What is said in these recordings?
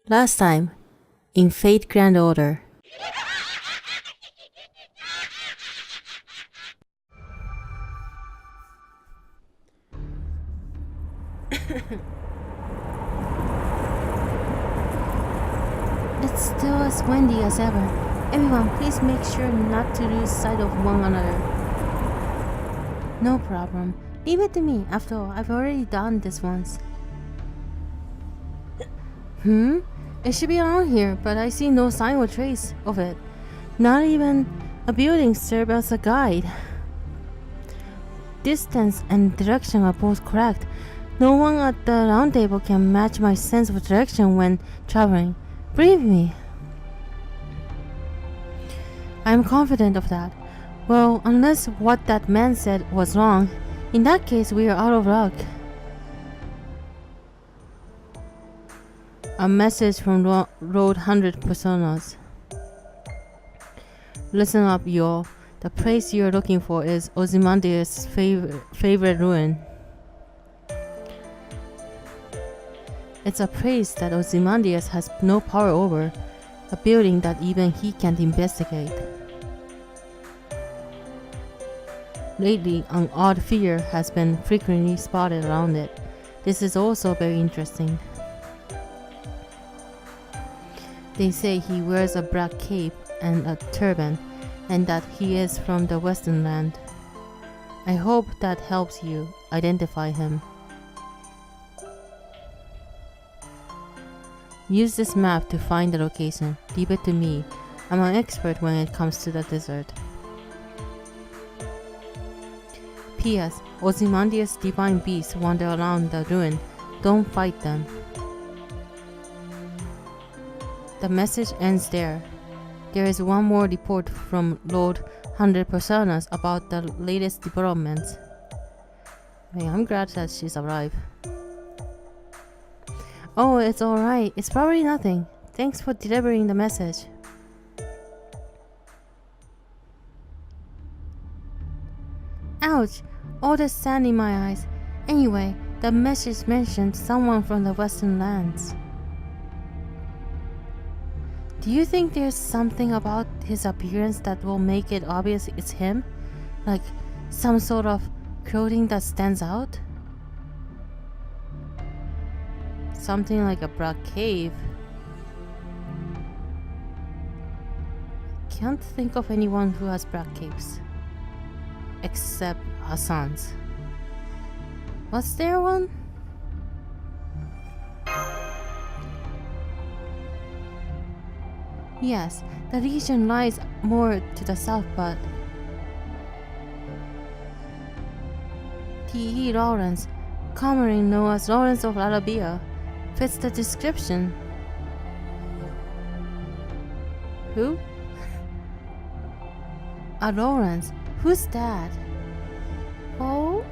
Last time, in Fate Grand Order. It's still as windy as ever. Everyone, please make sure not to lose sight of one another. No problem. Leave it to me. After all, I've already done this once. It should be around here, but I see no sign or trace of it. Not even a building serves as a guide. Distance and direction are both correct. No one at the round table can match my sense of direction when traveling. Believe me. I am confident of that. Well, unless what that man said was wrong, in that case we are out of luck. A message from Road 100 Personas. Listen up, y'all. The place you're looking for is Ozymandias' favorite ruin. It's a place that Ozymandias has no power over, a building that even he can't investigate. Lately, an odd figure has been frequently spotted around it. This is also very interesting. They say he wears a black cape and a turban, and that he is from the Western Land. I hope that helps you identify him. Use this map to find the location. Leave it to me. I'm an expert when it comes to the desert. P.S. Ozymandias' divine beasts wander around the ruin. Don't fight them. The message ends there. There is one more report from Lord 100 Personas about the latest developments. Hey, I'm glad that she's alive. Oh, it's alright. It's probably nothing. Thanks for delivering the message. Ouch! All the sand in my eyes. Anyway, the message mentioned someone from the Western Lands. Do you think there's something about his appearance that will make it obvious it's him? Like some sort of clothing that stands out? Something like a black cave. Can't think of anyone who has black capes. Except Hassan's. Was there one? Yes, the region lies more to the south, but T.E. Lawrence, commonly known as Lawrence of Arabia, fits the description. Who? A Lawrence? Who's that? Oh?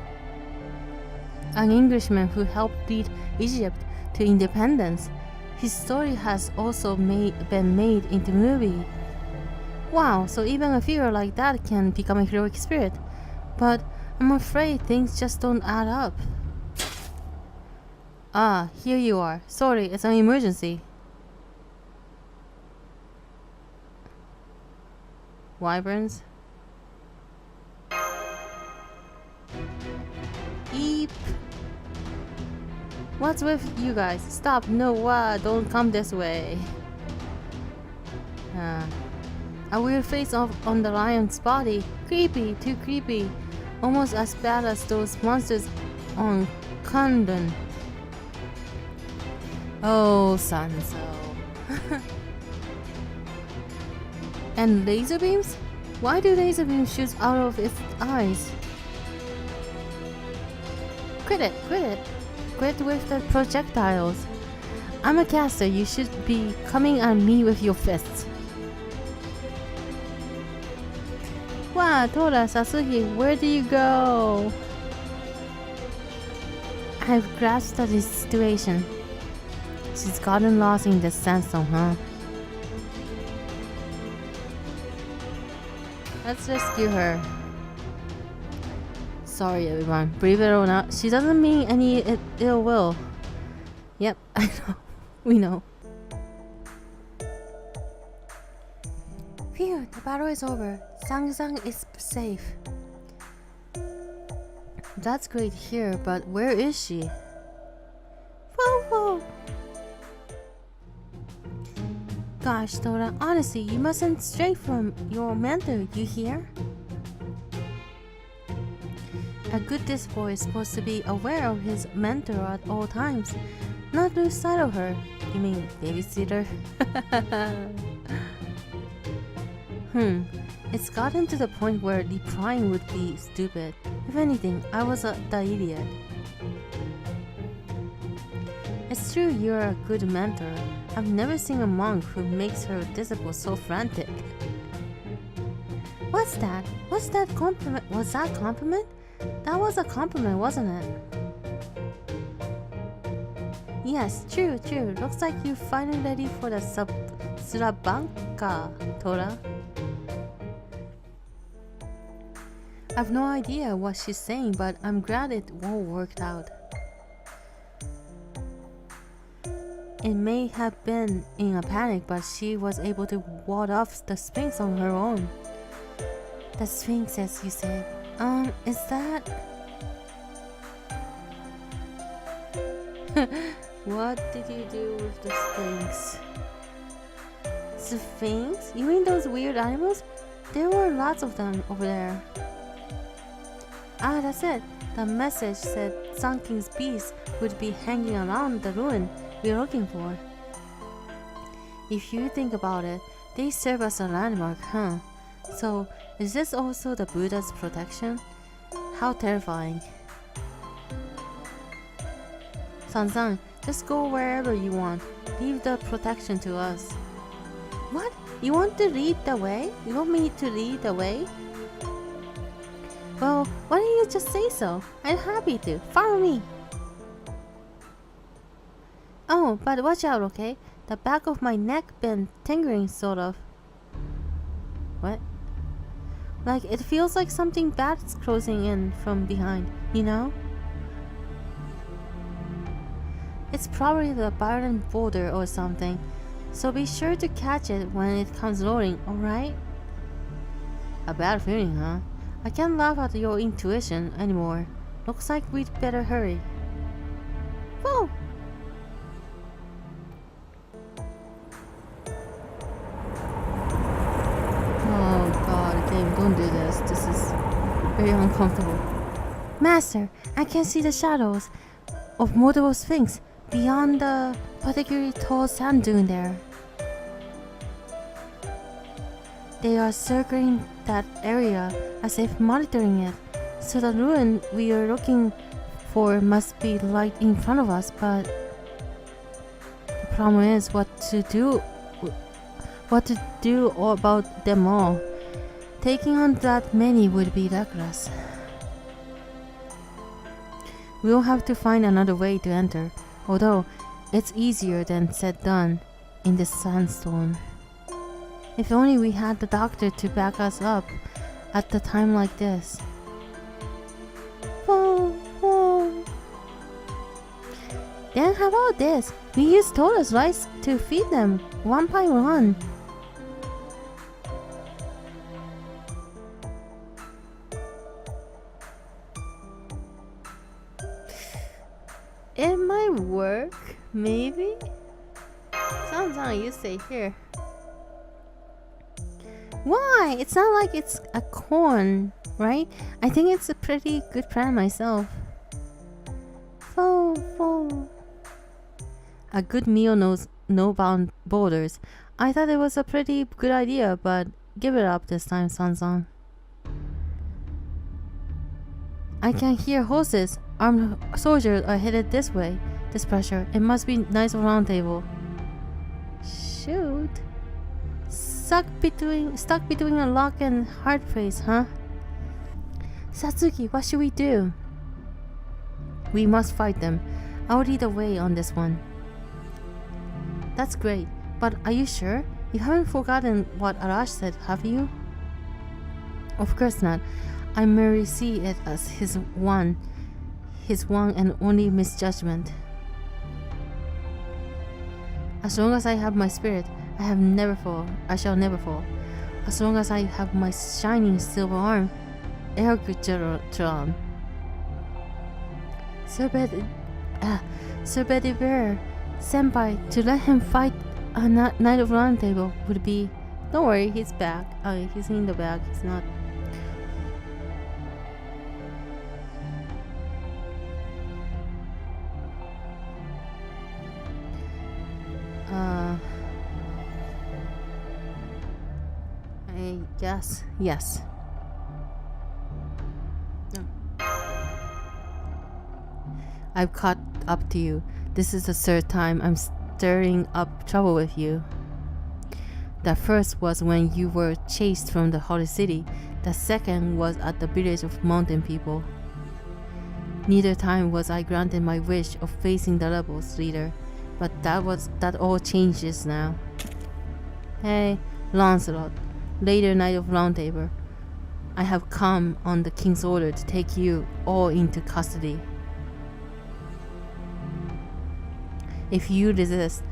An Englishman who helped lead Egypt to independence. His story has also been made into movie. Wow, so even a figure like that can become a heroic spirit. But I'm afraid things just don't add up. Ah, here you are. Sorry, it's an emergency. Wyverns? Eep. What's with you guys? Stop, no, don't come this way. A weird face on the lion's body. Creepy, too creepy. Almost as bad as those monsters on Kundun. Oh, Sanso. And laser beams? Why do laser beams shoot out of its eyes? Quit it, quit it. Quit with the projectiles. I'm a caster, you should be coming at me with your fists. Wow, Tora, Sasuke, where do you go? I've grasped the situation. She's gotten lost in the sandstorm, huh? Let's rescue her. Sorry everyone, believe it or not, she doesn't mean any ill will. Yep, I know. We know. Phew, the battle is over. Sang is safe. That's great here, but where is she? Whoa, whoa. Gosh, Tora, honestly, you mustn't stray from your mentor, you hear? A good disc boy is supposed to be aware of his mentor at all times, not lose sight of her. You mean babysitter? It's gotten to the point where replying would be stupid. If anything, I was the idiot. It's true you're a good mentor. I've never seen a monk who makes her disciple so frantic. What's that? What's that compliment? Was that compliment? That was a compliment, wasn't it? Yes, true. Looks like you're finally ready for the Surabanka, Tora. I've no idea what she's saying, but I'm glad it all worked out. It may have been in a panic, but she was able to ward off the Sphinx on her own. The Sphinx, as you said. Is that... What did you do with the Sphinx? Sphinx? You mean those weird animals? There were lots of them over there. Ah, that's it. The message said Sun King's beast would be hanging around the ruin we're looking for. If you think about it, they serve as a landmark, huh? So, is this also the Buddha's protection? How terrifying. San, just go wherever you want. Leave the protection to us. What? You want to lead the way? You want me to lead the way? Well, why don't you just say so? I'm happy to. Follow me. Oh, but watch out, okay? The back of my neck been tingling, sort of. What? Like, it feels like something bad's closing in from behind, you know? It's probably the Byron boulder or something, so be sure to catch it when it comes rolling, alright? A bad feeling, huh? I can't laugh at your intuition anymore. Looks like we'd better hurry. Whoa! Oh god, game, don't do this. This is very uncomfortable. Master, I can see the shadows of multiple Sphinx beyond the particularly tall sand dune there. They are circling that area as if monitoring it, so the ruin we are looking for must be right in front of us, but the problem is what to do about them all. Taking on that many would be reckless. We'll have to find another way to enter, although it's easier than said done in this sandstorm. If only we had the doctor to back us up at a time like this. Whoa, whoa. Then how about this? We use tortoise rice to feed them one by one. It might work, maybe? Sounds like you stay here. Why? It's not like it's a corn, right? I think it's a pretty good plan myself. A good meal knows no bound borders. I thought it was a pretty good idea, but give it up this time, Sansan. I can hear horses. Armed soldiers are headed this way. This pressure. It must be nice round table. Shoot. Stuck between a lock and hard place, huh? Satuki, what should we do? We must fight them. I'll lead the way on this one. That's great, but are you sure? You haven't forgotten what Arash said, have you? Of course not. I merely see it as his one and only misjudgment. As long as I have my spirit, I shall never fall. as long as I have my shining silver arm, Ergutron. Sir Bedivere, Senpai, to let him fight a Knight of Round Table would be... Don't worry, he's back. He's in the back, he's not... Yes. No. I've caught up to you. This is the third time I'm stirring up trouble with you. The first was when you were chased from the Holy City. The second was at the village of mountain people. Neither time was I granted my wish of facing the rebels leader, but that all changes now. Hey, Lancelot, later Knight of Round Table. I have come on the king's order to take you all into custody. If you resist,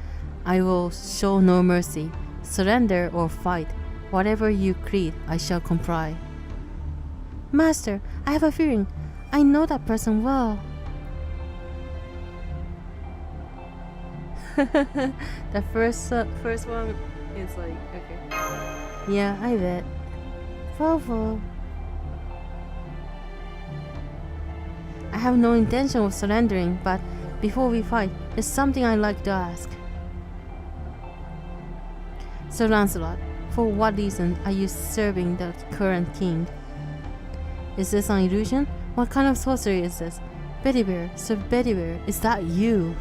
I will show no mercy. Surrender or fight. Whatever you creed, I shall comply. Master, I have a feeling. I know that person well. The first one is like, okay. Yeah, I bet. Vovo. I have no intention of surrendering, but before we fight, there's something I'd like to ask. Sir Lancelot, for what reason are you serving the current king? Is this an illusion? What kind of sorcery is this? Bedivere, Sir Bedivere, is that you?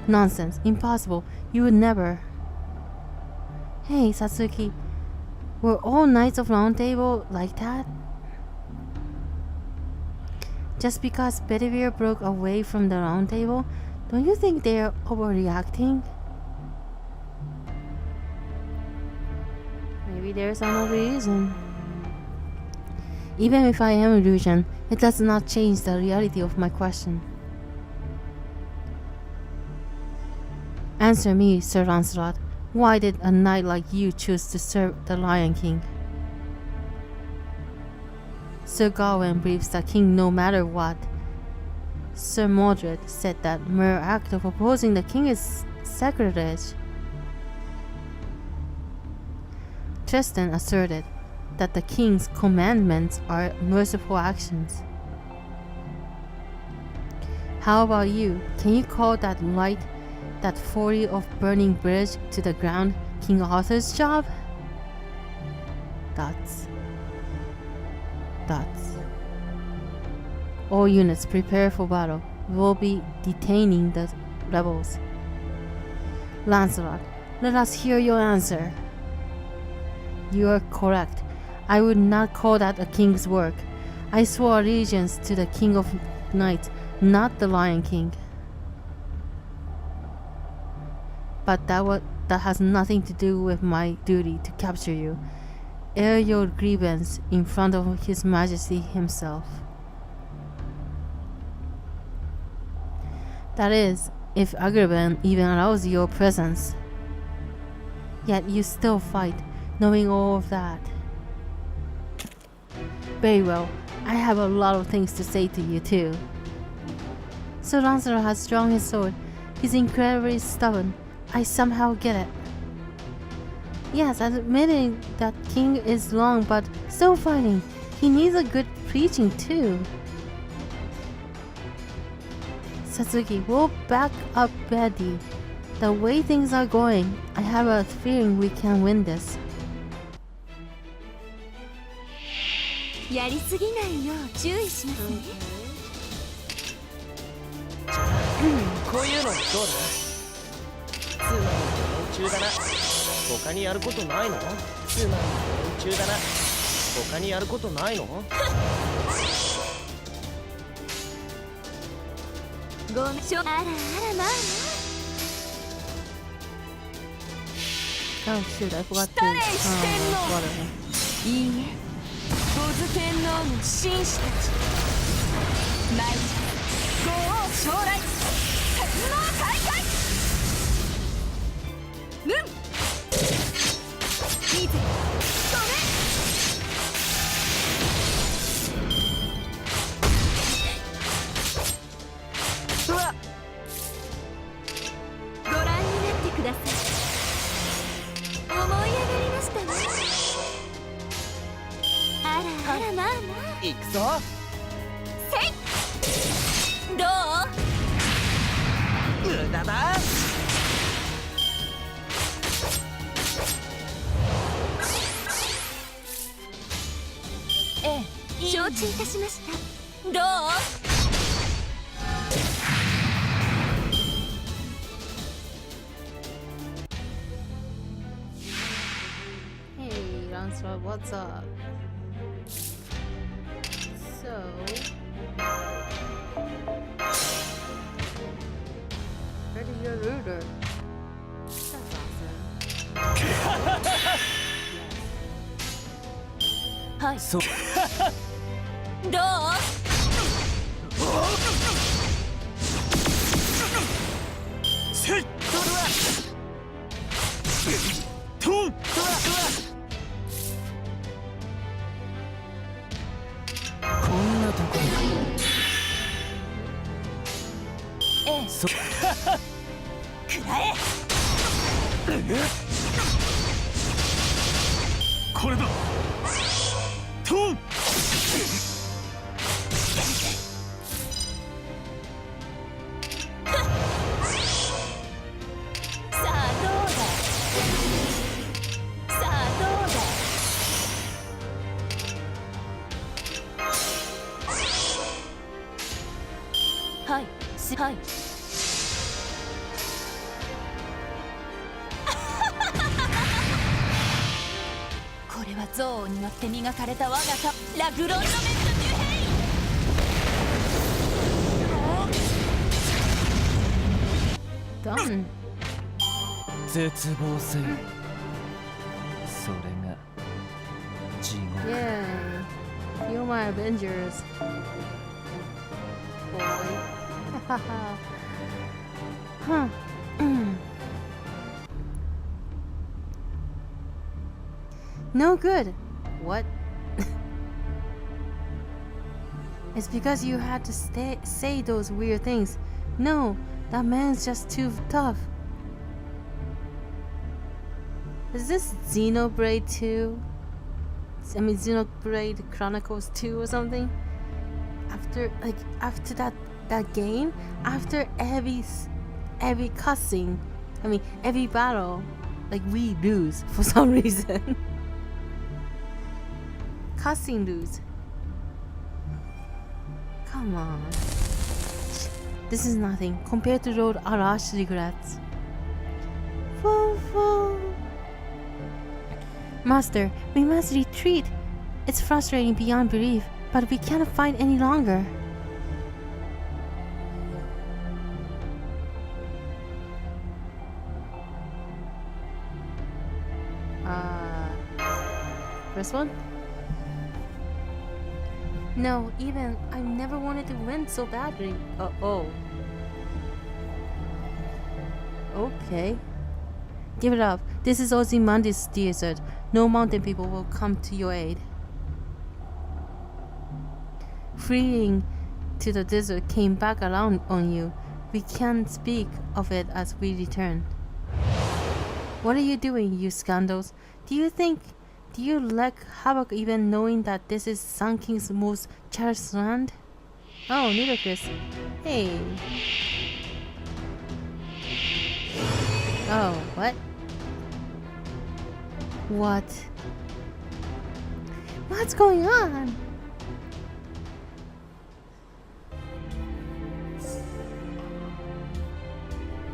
Nonsense, impossible, you would never. Hey, Satuki, were all Knights of Round Table like that? Just because Bedivere broke away from the Round Table, don't you think they're overreacting? Maybe there's another reason. Even if I am an illusion, it does not change the reality of my question. Answer me, Sir Lancelot. Why did a knight like you choose to serve the Lion King? Sir Gawain believes the king no matter what. Sir Mordred said that mere act of opposing the king is sacrilege. Tristan asserted that the king's commandments are merciful actions. How about you? Can you call that light, that 40 of burning bridge to the ground, King Arthur's job? That's. All units prepare for battle. We'll be detaining the rebels. Lancelot, let us hear your answer. You are correct. I would not call that a king's work. I swore allegiance to the King of Knights, not the Lion King. But that has nothing to do with my duty to capture you. Air your grievance in front of His Majesty himself. That is, if Agrabah even allows your presence. Yet you still fight, knowing all of that. Very well, I have a lot of things to say to you too. Sir Lancelot has drawn his sword. He's incredibly stubborn. I somehow get it. Yes, admitting that king is wrong, but still fighting. He needs a good preaching too. Satuki, we'll back up Betty. The way things are going, I have a feeling we can win this. やりすぎないよう注意しますね。こういうのどうだ？つまり連中だな。他にやることないの？つまり連中だな。他にやることないの？ごめんしょ。あらあらまあ。Oh shoot, I forgot to. Water. いいえ。ゴズ天皇の紳士たち。参る。ご王将来。天皇大会。行くぞ。どう？無駄だ。ええ、承知いたしました。どう？Hey, Lancelot, what's up? So, where did your ruler? That's awesome. はい。そう。どう？せい。トン。こんなところ。ええ。そ。くらえ。これだ。トン。さあどうだ。さあどうだ。はい。はい。これは憎悪によって磨かれた我がさラグロンドメント・デュヘイン。Done. 絶望せよ。それが地獄。 Yay. Feel my Avengers. Boy. Huh. No good. What? It's because you had to say those weird things. No, that man's just too tough. Is this Xenoblade 2? I mean Xenoblade Chronicles 2 or something? After that game, after every cutscene, I mean every battle, like we lose for some reason. Cutscene lose. Come on. This is nothing compared to Lord Arash regrets. Master, we must retreat. It's frustrating beyond belief, but we cannot fight any longer. First one? No, even I never wanted to win so badly. Oh. Okay. Give it up. This is Ozymandias' desert. No mountain people will come to your aid. Fleeing to the desert came back around on you. We can speak of it as we return. What are you doing, you scandals? Do you lack havoc even knowing that this is Sun King's most cherished land? Oh, Nidocris. Hey. Oh, what? What? What's going on?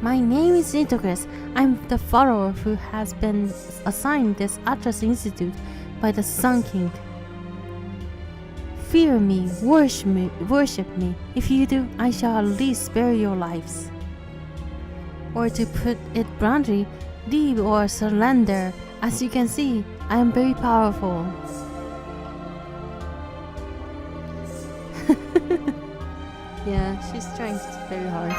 My name is Nidocris. I'm the follower who has been assigned this Atlas Institute by the Sun King. Fear me, worship me. If you do, I shall at least spare your lives. Or to put it bluntly, leave or surrender. As you can see, I am very powerful. Yeah, she's trying very hard.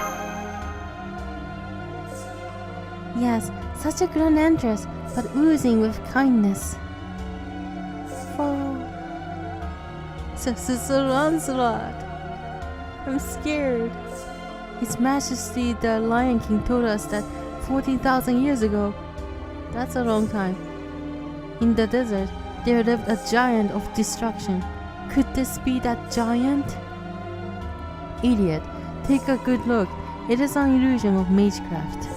Yes, such a grand entrance, but oozing with kindness. Sir Lancelot. I'm scared. His Majesty the Lion King told us that 14,000 years ago, that's a long time, in the desert, there lived a giant of destruction. Could this be that giant? Idiot, take a good look. It is an illusion of magecraft.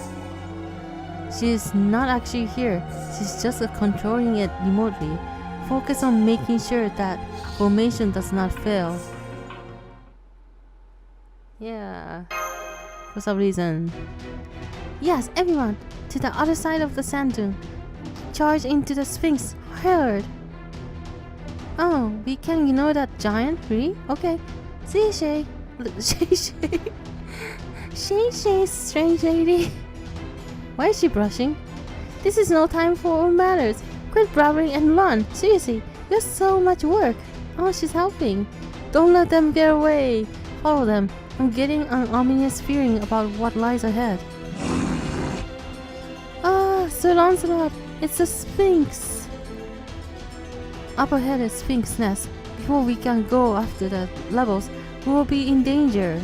She is not actually here. She's just controlling it remotely. Focus on making sure that formation does not fail. Yeah. For some reason. Yes, everyone! To the other side of the sand dune. Charge into the Sphinx. Heard. Oh, we can ignore that giant? Really? Okay. See, Shay. Shay, strange lady. Why is she brushing? This is no time for all matters. Quit blabbering and run. Seriously, you have so much work. Oh, she's helping. Don't let them get away. Follow them. I'm getting an ominous feeling about what lies ahead. Ah, Sir Lancelot, it's a Sphinx. Up ahead is Sphinx nest. Before we can go after the levels, we will be in danger.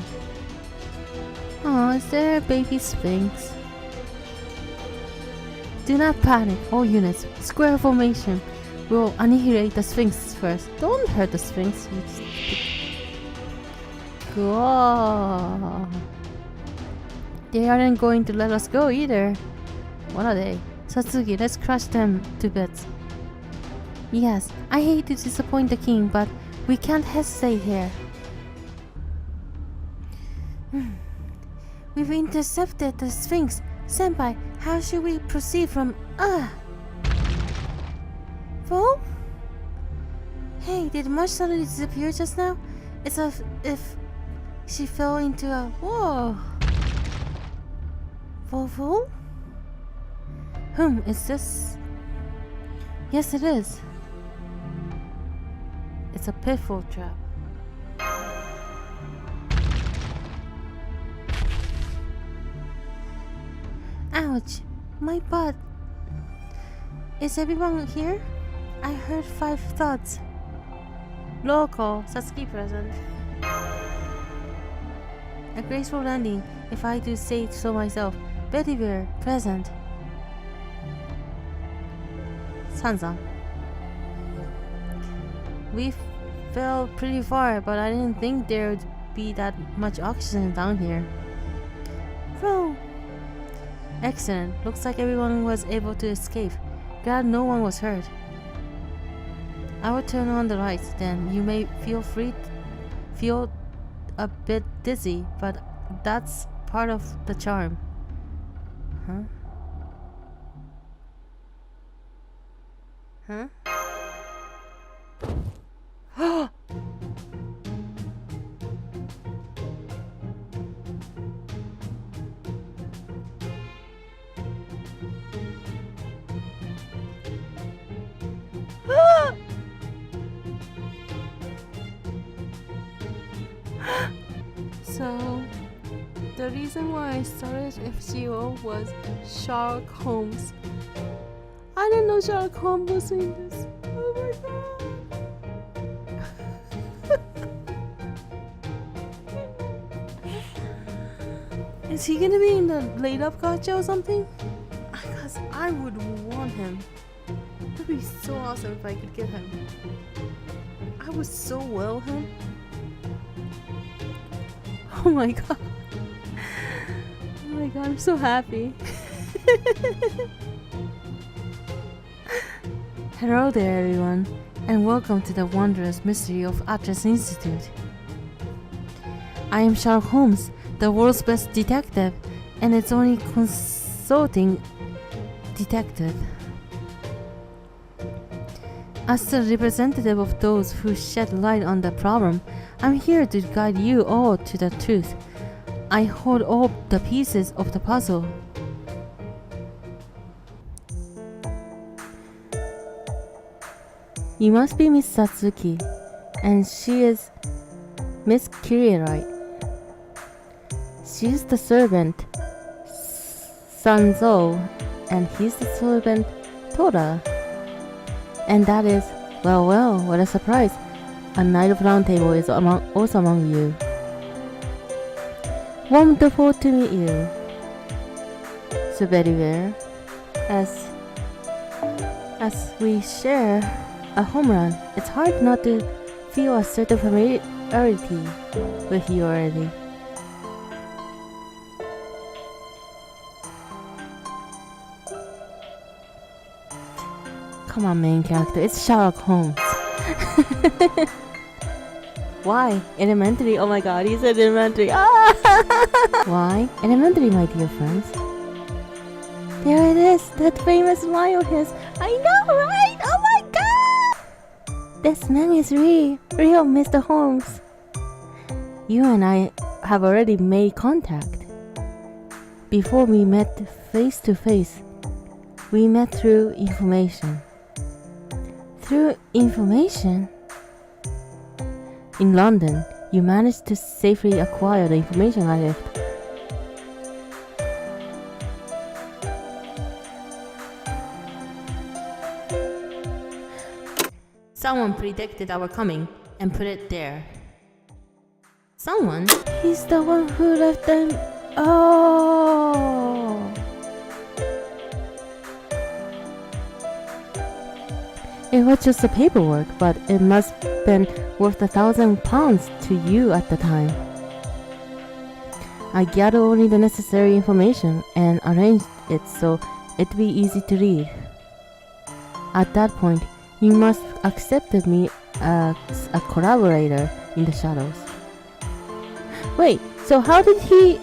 Oh, is there a baby Sphinx? Do not panic, all units. Square formation. We'll annihilate the Sphinx first. Don't hurt the Sphinx. Cool. They aren't going to let us go either. What are they? Satuki, let's crush them to bits. Yes, I hate to disappoint the king, but we can't hesitate here. We've intercepted the Sphinx. Senpai, how should we proceed from... Foe? Hey, did March suddenly disappear just now? It's as if she fell into a... Whoa! Foe? Is this... Yes, it is. It's a pitfall trap. Ouch! My butt! Is everyone here? I heard 5 thuds. Local, Sasuke present. A graceful landing, if I do say so myself. Betty Bear, present. Sansa. We fell pretty far, but I didn't think there would be that much oxygen down here. Bro! Excellent. Looks like everyone was able to escape. Glad no one was hurt. I will turn on the lights, then you may feel a bit dizzy, but that's part of the charm. Huh? So, the reason why I started FGO was Sherlock Holmes. I didn't know Sherlock Holmes was in this. Oh my god. Is he gonna be in the Laidback gacha or something? Because I would want him. That'd be so awesome if I could get him. I would so will him. Oh my god. Oh my god, I'm so happy. Hello there everyone, and welcome to the wondrous mystery of Atlas Institute. I am Sherlock Holmes, the world's best detective, and its only consulting detective. As the representative of those who shed light on the problem, I'm here to guide you all to the truth. I hold all the pieces of the puzzle. You must be Miss Satuki, and she is Miss Kirei. She's the servant, Sanzo, and he's the servant, Tora. And that is, well, what a surprise. A Knight of Round Table is also among you. Wonderful to meet you. So very well. As we share a home run, it's hard not to feel a certain familiarity with you already. Come on, main character, it's Sherlock Holmes. Why? Elementary? Oh my god, he said elementary. Ah! Why? Elementary, my dear friends. There it is, that famous smile of his. I know, right? Oh my god! This man is real, Mr. Holmes. You and I have already made contact. Before we met face to face, we met through information. Through information? In London, you managed to safely acquire the information I left. Someone predicted our coming and put it there. Someone? He's the one who left them. Oh! It was just the paperwork, but it must have been worth £1,000 to you at the time. I gathered only the necessary information and arranged it so it'd be easy to read. At that point, you must have accepted me as a collaborator in the shadows. Wait, so how did he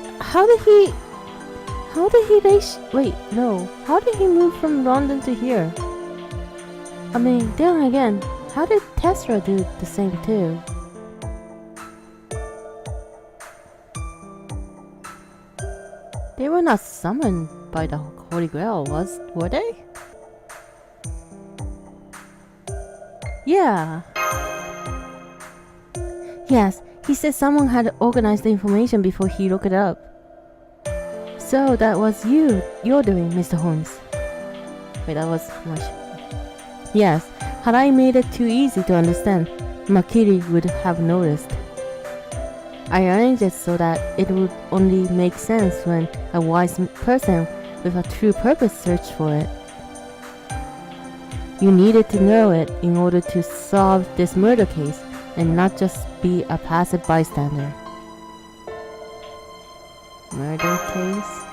move from London to here? I mean, then again, how did Tessera do the same too? They were not summoned by the Holy Grail, were they? Yeah. Yes, he said someone had organized the information before he looked it up. So that was you're doing, Mr. Holmes. Wait, that was much. Yes, had I made it too easy to understand, Makiri would have noticed. I arranged it so that it would only make sense when a wise person with a true purpose searched for it. You needed to know it in order to solve this murder case and not just be a passive bystander. Murder case?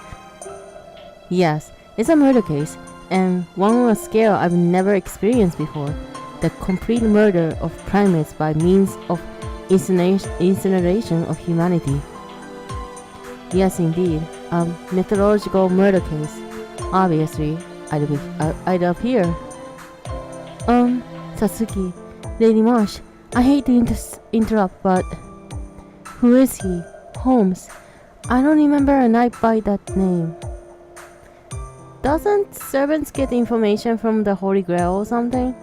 Yes, it's a murder case, and one on a scale I've never experienced before. The complete murder of primates by means of incineration of humanity. Yes, indeed, a mythological murder case. Obviously, I'd appear. Satuki, Lady Marsh, I hate to interrupt, but who is he? Holmes. I don't remember a knight by that name. Doesn't servants get information from the Holy Grail or something?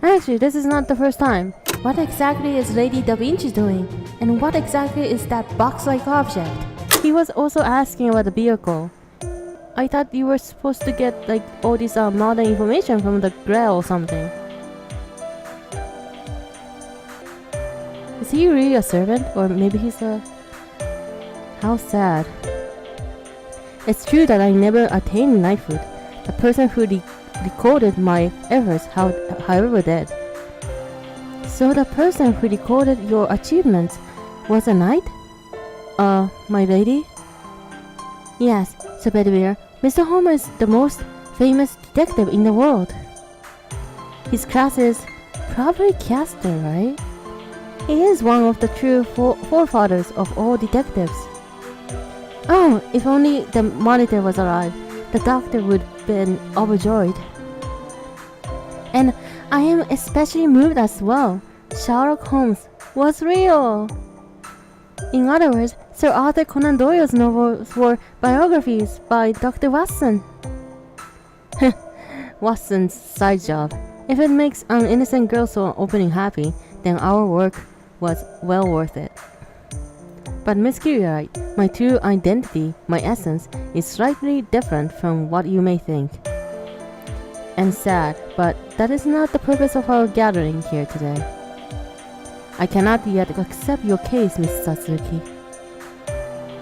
Actually, this is not the first time. What exactly is Lady Da Vinci doing? And what exactly is that box-like object? He was also asking about the vehicle. I thought you were supposed to get like all this modern information from the Grail or something. Is he really a servant? Or maybe he's a... How sad. It's true that I never attained knighthood. The person who recorded my efforts, however, did. So the person who recorded your achievements was a knight? My lady? Yes, Sir Bedivere. Mr. Homer is the most famous detective in the world. His class is probably Caster, right? He is one of the true forefathers of all detectives. Oh, if only the monitor was alive, the doctor would have been overjoyed. And I am especially moved as well. Sherlock Holmes was real. In other words, Sir Arthur Conan Doyle's novels were biographies by Dr. Watson. Watson's side job. If it makes an innocent girl so opening happy, then our work was well worth it. But Miss Kiriarite, my true identity, my essence, is slightly different from what you may think. And sad, but that is not the purpose of our gathering here today. I cannot yet accept your case, Miss Satuki.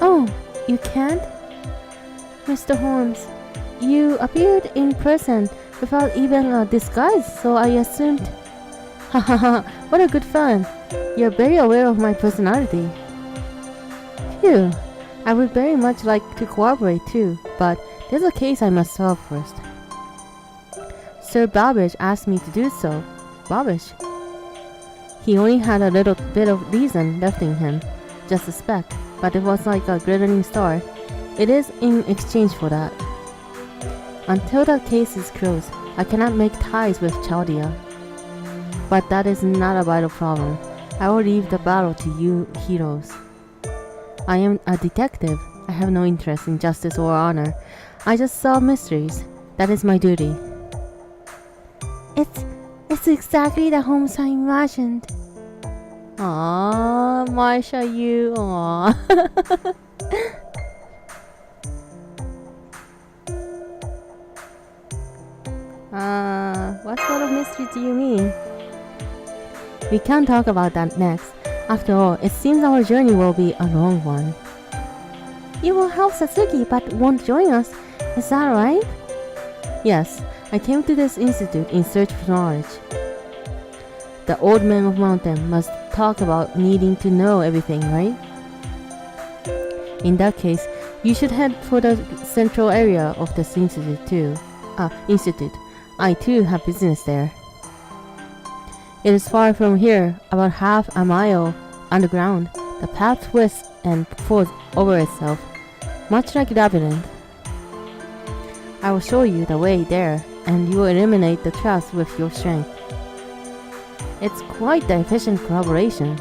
Oh, you can't? Mr. Holmes, you appeared in person without even a disguise, so I assumed. Hahaha, what a good fun. You're very aware of my personality. Phew, I would very much like to cooperate too, but there's a case I must solve first. Sir Babbage asked me to do so. Babbage? He only had a little bit of reason left in him, just a speck, but it was like a glittering star. It is in exchange for that. Until that case is closed, I cannot make ties with Chaldea. But that is not a vital problem. I will leave the battle to you heroes. I am a detective. I have no interest in justice or honor. I just solve mysteries. That is my duty. It's exactly the homes I imagined. Aww, Marsha, you. Aww. What sort of mystery do you mean? We can talk about that next. After all, it seems our journey will be a long one. You will help Satuki but won't join us. Is that right? Yes, I came to this institute in search for knowledge. The old man of mountain must talk about needing to know everything, right? In that case, you should head for the central area of this institute too. I too have business there. It is far from here, about half a mile underground. The path twists and falls over itself, much like a labyrinth. I will show you the way there, and you will eliminate the traps with your strength. It's quite the efficient collaboration.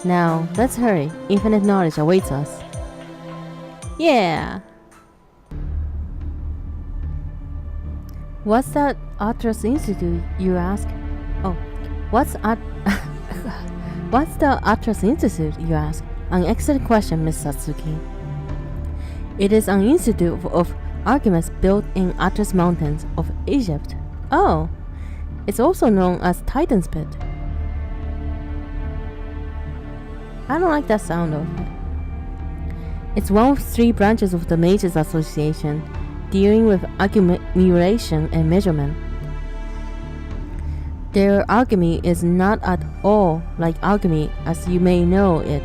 Now, let's hurry. Infinite knowledge awaits us. Yeah! What's that Atlas Institute, you ask? Oh, what's the Atlas Institute, you ask? An excellent question, Miss Satuki. It is an institute of alchemists built in Atlas Mountains of Egypt. Oh, it's also known as Titan's Pit. I don't like that sound of it. It's one of 3 branches of the Mages Association, dealing with accumulation and measurement. Their alchemy is not at all like alchemy as you may know it,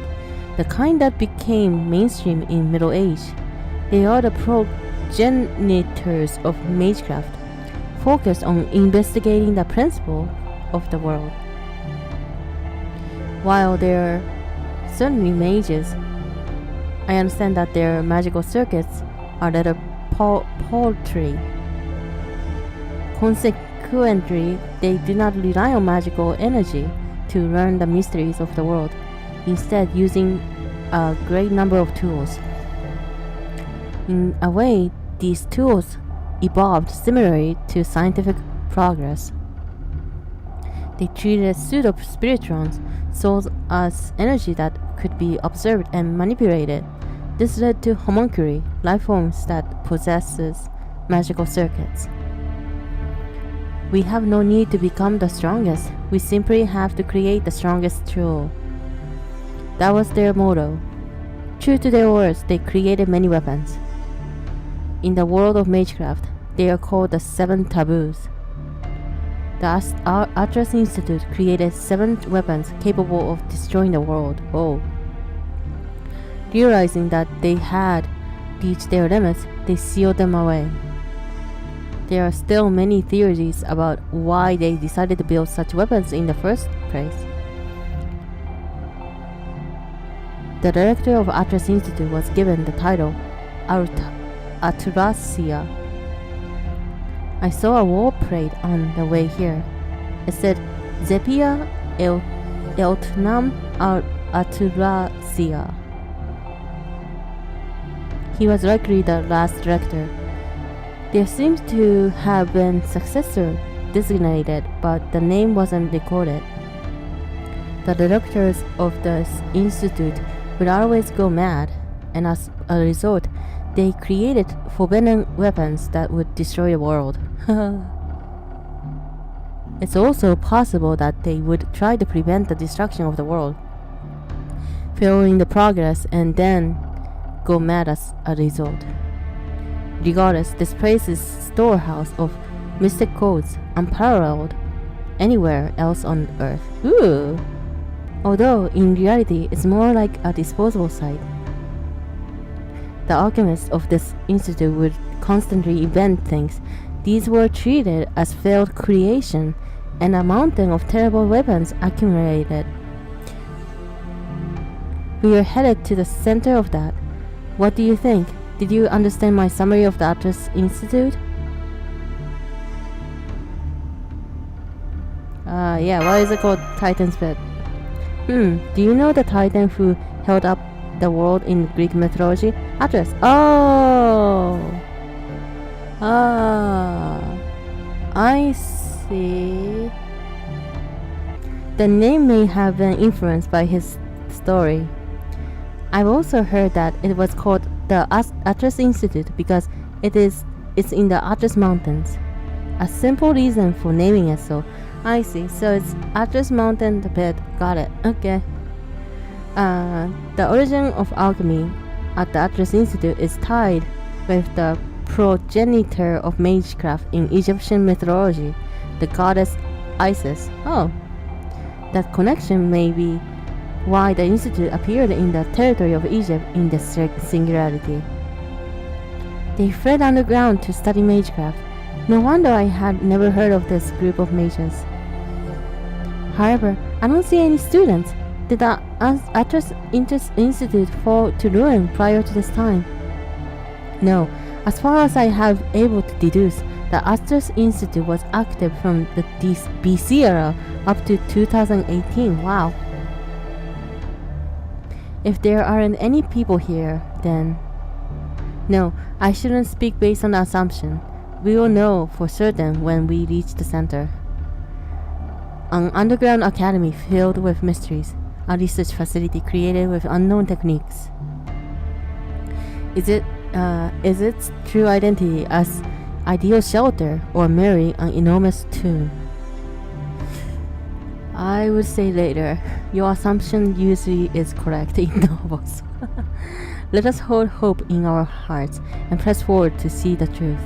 the kind that became mainstream in Middle Age. They are the progenitors of magecraft, focused on investigating the principle of the world. While they're certainly mages, I understand that their magical circuits are rather paltry. Consequently, they do not rely on magical energy to learn the mysteries of the world, instead using a great number of tools. In a way, these tools evolved similarly to scientific progress. They treated pseudo-spiritrons, souls, as energy that could be observed and manipulated. This led to homunculi, life forms that possesses magical circuits. We have no need to become the strongest. We simply have to create the strongest tool. That was their motto. True to their words, they created many weapons. In the world of magecraft, they are called the 7 taboos. The Atlas Institute created 7 weapons capable of destroying the world. Oh. Realizing that they had reached their limits, they sealed them away. There are still many theories about why they decided to build such weapons in the first place. The director of Atlas Institute was given the title Aturasia. I saw a wall plate on the way here. It said Zepia Eltnam Aturasia. He was likely the last director. There seems to have been successor designated, but the name wasn't recorded. The directors of the institute would always go mad, and as a result, they created forbidden weapons that would destroy the world. It's also possible that they would try to prevent the destruction of the world, failing the progress, and then go mad as a result. Regardless, this place is storehouse of mystic codes unparalleled anywhere else on Earth. Ooh! Although in reality it's more like a disposable site. The alchemists of this institute would constantly invent things. These were treated as failed creation, and a mountain of terrible weapons accumulated. We are headed to the center of that. What do you think? Did you understand my summary of the Atlas Institute? Yeah, why is it called Titan's Bed? Do you know the Titan who held up the world in Greek mythology? Atlas. Oh! Ah, I see. The name may have been influenced by his story. I've also heard that it was called the Atlas Institute because it's in the Atlas Mountains. A simple reason for naming it so. I see. So it's Atlas Mountain the Pit. Got it. Okay. The origin of alchemy at the Atlas Institute is tied with the progenitor of magecraft in Egyptian mythology, the goddess Isis. Oh, that connection may be why the institute appeared in the territory of Egypt in the singularity. They fled underground to study magecraft. No wonder I had never heard of this group of mages. However, I don't see any students. Did the Atlas Institute fall to ruin prior to this time? No. As far as I have able to deduce, the Atlas Institute was active from the BC era up to 2018. Wow. If there aren't any people here, then... No, I shouldn't speak based on the assumption. We will know for certain when we reach the center. An underground academy filled with mysteries. A research facility created with unknown techniques. Is its true identity as ideal shelter or merely an enormous tomb? I would say later. Your assumption usually is correct in novels. Let us hold hope in our hearts and press forward to see the truth.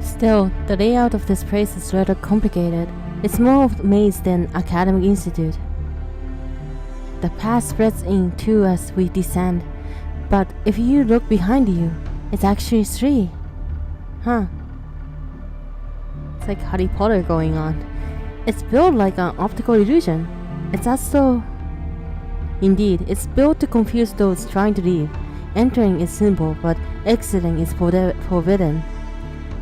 Still, the layout of this place is rather complicated. It's more of a maze than academic institute. The path spreads in two as we descend, but if you look behind you, it's actually three. Huh. It's like Harry Potter going on. It's built like an optical illusion. It's as though... Indeed, it's built to confuse those trying to leave. Entering is simple, but exiting is forbidden.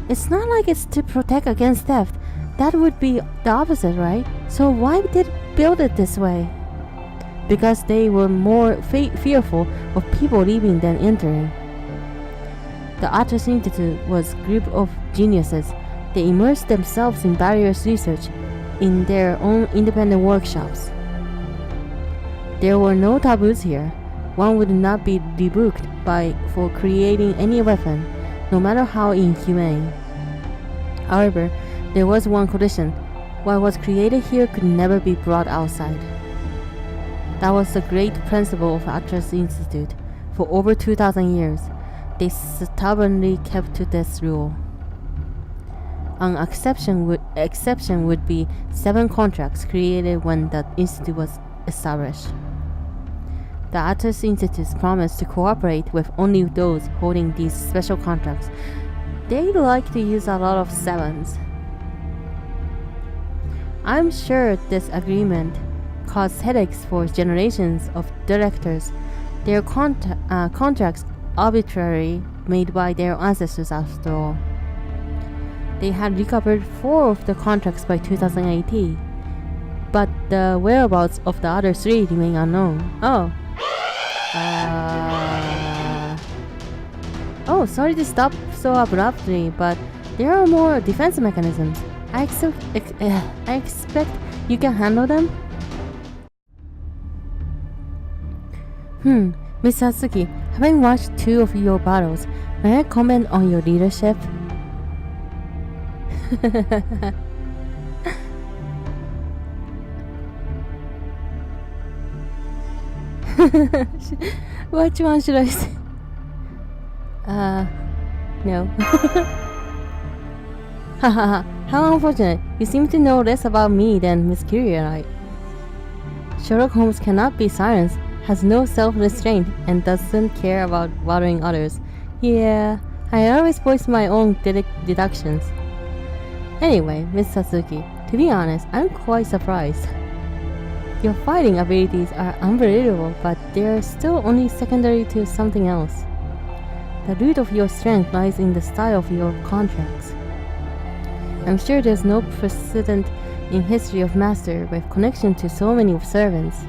It's not like it's to protect against theft. That would be the opposite, right? So why did they build it this way? Because they were more fearful of people leaving than entering. The Atlas Institute was a group of geniuses. They immersed themselves in various research in their own independent workshops. There were no taboos here. One would not be rebuked for creating any weapon, no matter how inhumane. However, there was one condition. What was created here could never be brought outside. That was the great principle of Atlas Institute. For over 2,000 years, they stubbornly kept to this rule. An exception would be 7 contracts created when the institute was established. The Atlas Institute promised to cooperate with only those holding these special contracts. They like to use a lot of 7s. I'm sure this agreement caused headaches for generations of directors. Their contracts arbitrarily made by their ancestors after all. They had recovered 4 of the contracts by 2018, but the whereabouts of the other 3 remain unknown. Sorry to stop so abruptly, but there are more defense mechanisms. I expect you can handle them? Miss Satuki, having watched 2 of your battles, may I comment on your leadership? Which one should I say? No. Hahaha, how unfortunate. You seem to know less about me than Miss Curiosity. Sherlock Holmes cannot be silenced, has no self-restraint, and doesn't care about bothering others. Yeah, I always voice my own deductions. Anyway, Miss Satuki, to be honest, I'm quite surprised. Your fighting abilities are unbelievable, but they're still only secondary to something else. The root of your strength lies in the style of your contracts. I'm sure there's no precedent in history of master with connection to so many servants.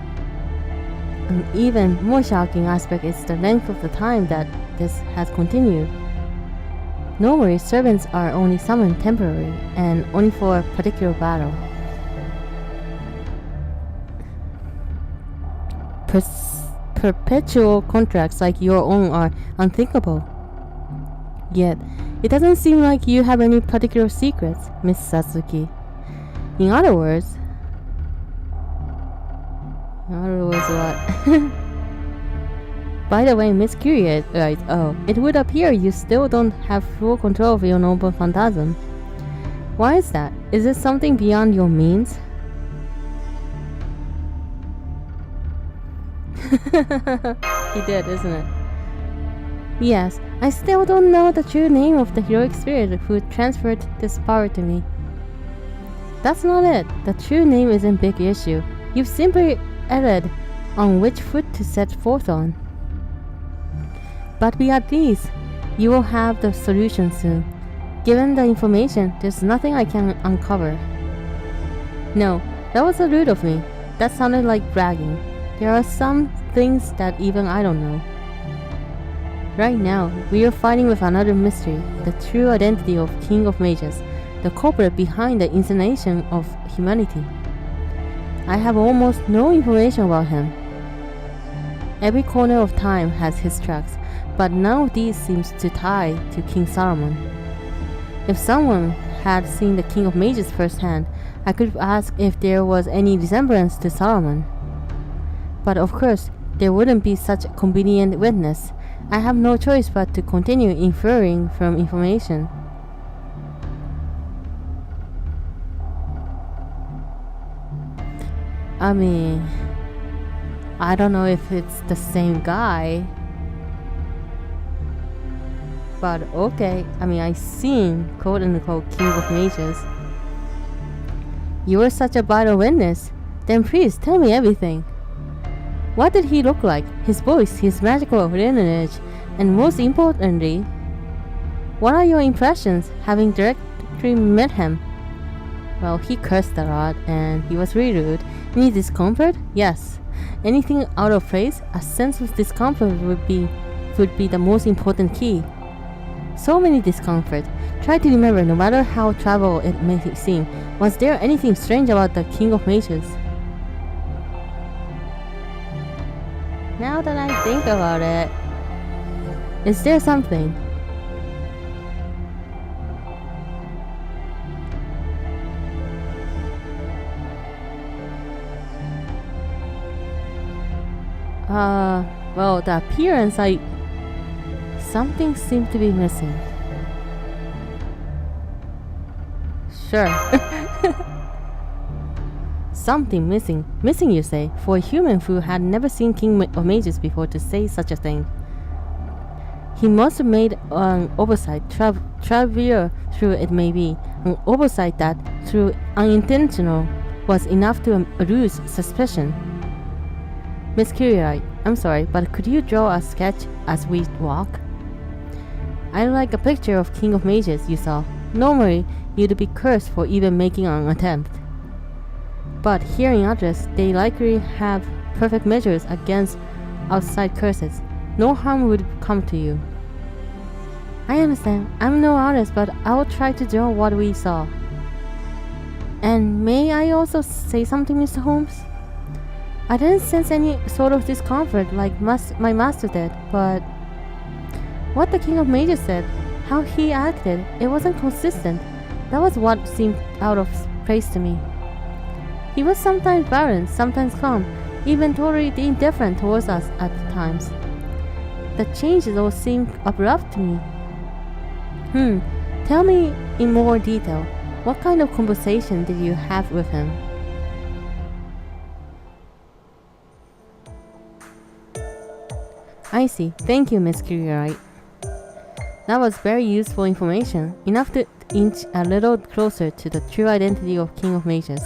An even more shocking aspect is the length of the time that this has continued. Normally, servants are only summoned temporarily and only for a particular battle. Perpetual contracts like your own are unthinkable. Yet, it doesn't seem like you have any particular secrets, Miss Satuki. In other words, what? By the way, Miss Curious, right? Oh, it would appear you still don't have full control of your noble phantasm. Why is that? Is it something beyond your means? He did, isn't it? Yes, I still don't know the true name of the heroic spirit who transferred this power to me. That's not it. The true name isn't big issue. You've simply added on which foot to set forth on. But be at ease. You will have the solution soon. Given the information, there's nothing I can uncover. No, that was rude of me. That sounded like bragging. There are some things that even I don't know. Right now, we are fighting with another mystery, the true identity of King of Mages, the culprit behind the insane of humanity. I have almost no information about him. Every corner of time has his tracks, but none of these seems to tie to King Solomon. If someone had seen the King of Mages firsthand, I could ask if there was any resemblance to Solomon. But of course, there wouldn't be such a convenient witness. I have no choice but to continue inferring from information. I mean, I don't know if it's the same guy. But okay, I mean, I seen quote-unquote King of Mages. You were such a vital witness. Then please tell me everything. What did he look like? His voice, his magical lineage, and most importantly, what are your impressions having directly met him? Well, he cursed a lot and he was really rude. Any discomfort? Yes. Anything out of place? A sense of discomfort would be the most important key. So many discomfort. Try to remember, no matter how trivial it may seem, was there anything strange about the King of Mages? Now that I think about it, is there something? Well, the appearance, something seemed to be missing. Sure. Something missing. Missing, you say, for a human who had never seen King of Mages before to say such a thing. He must have made an oversight, trivial through it may be, an oversight that, through unintentional, was enough to arouse suspicion. Miss Curiosity, I'm sorry, but could you draw a sketch as we walk? I'd like a picture of King of Mages you saw. Normally, you'd be cursed for even making an attempt. But hearing others, they likely have perfect measures against outside curses. No harm would come to you. I understand. I'm no artist, but I will try to draw what we saw. And may I also say something, Mr. Holmes? I didn't sense any sort of discomfort like my master did, but what the King of Mages said, how he acted, it wasn't consistent. That was what seemed out of place to me. He was sometimes violent, sometimes calm, even totally indifferent towards us at times. The changes all seem abrupt to me. Tell me in more detail, what kind of conversation did you have with him? I see. Thank you, Miss Kirirai. That was very useful information, enough to inch a little closer to the true identity of King of Mages.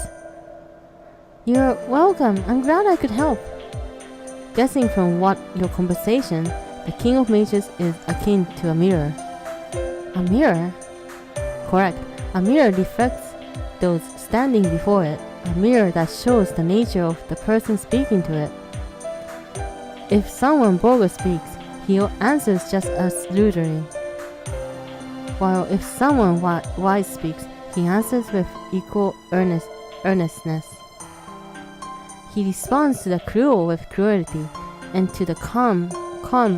You're welcome. I'm glad I could help. Guessing from what your conversation, the King of Mages is akin to a mirror. A mirror? Correct. A mirror reflects those standing before it. A mirror that shows the nature of the person speaking to it. If someone vulgar speaks, he answers just as rudely. While if someone wise speaks, he answers with equal earnestness. He responds to the cruel with cruelty, and to the calm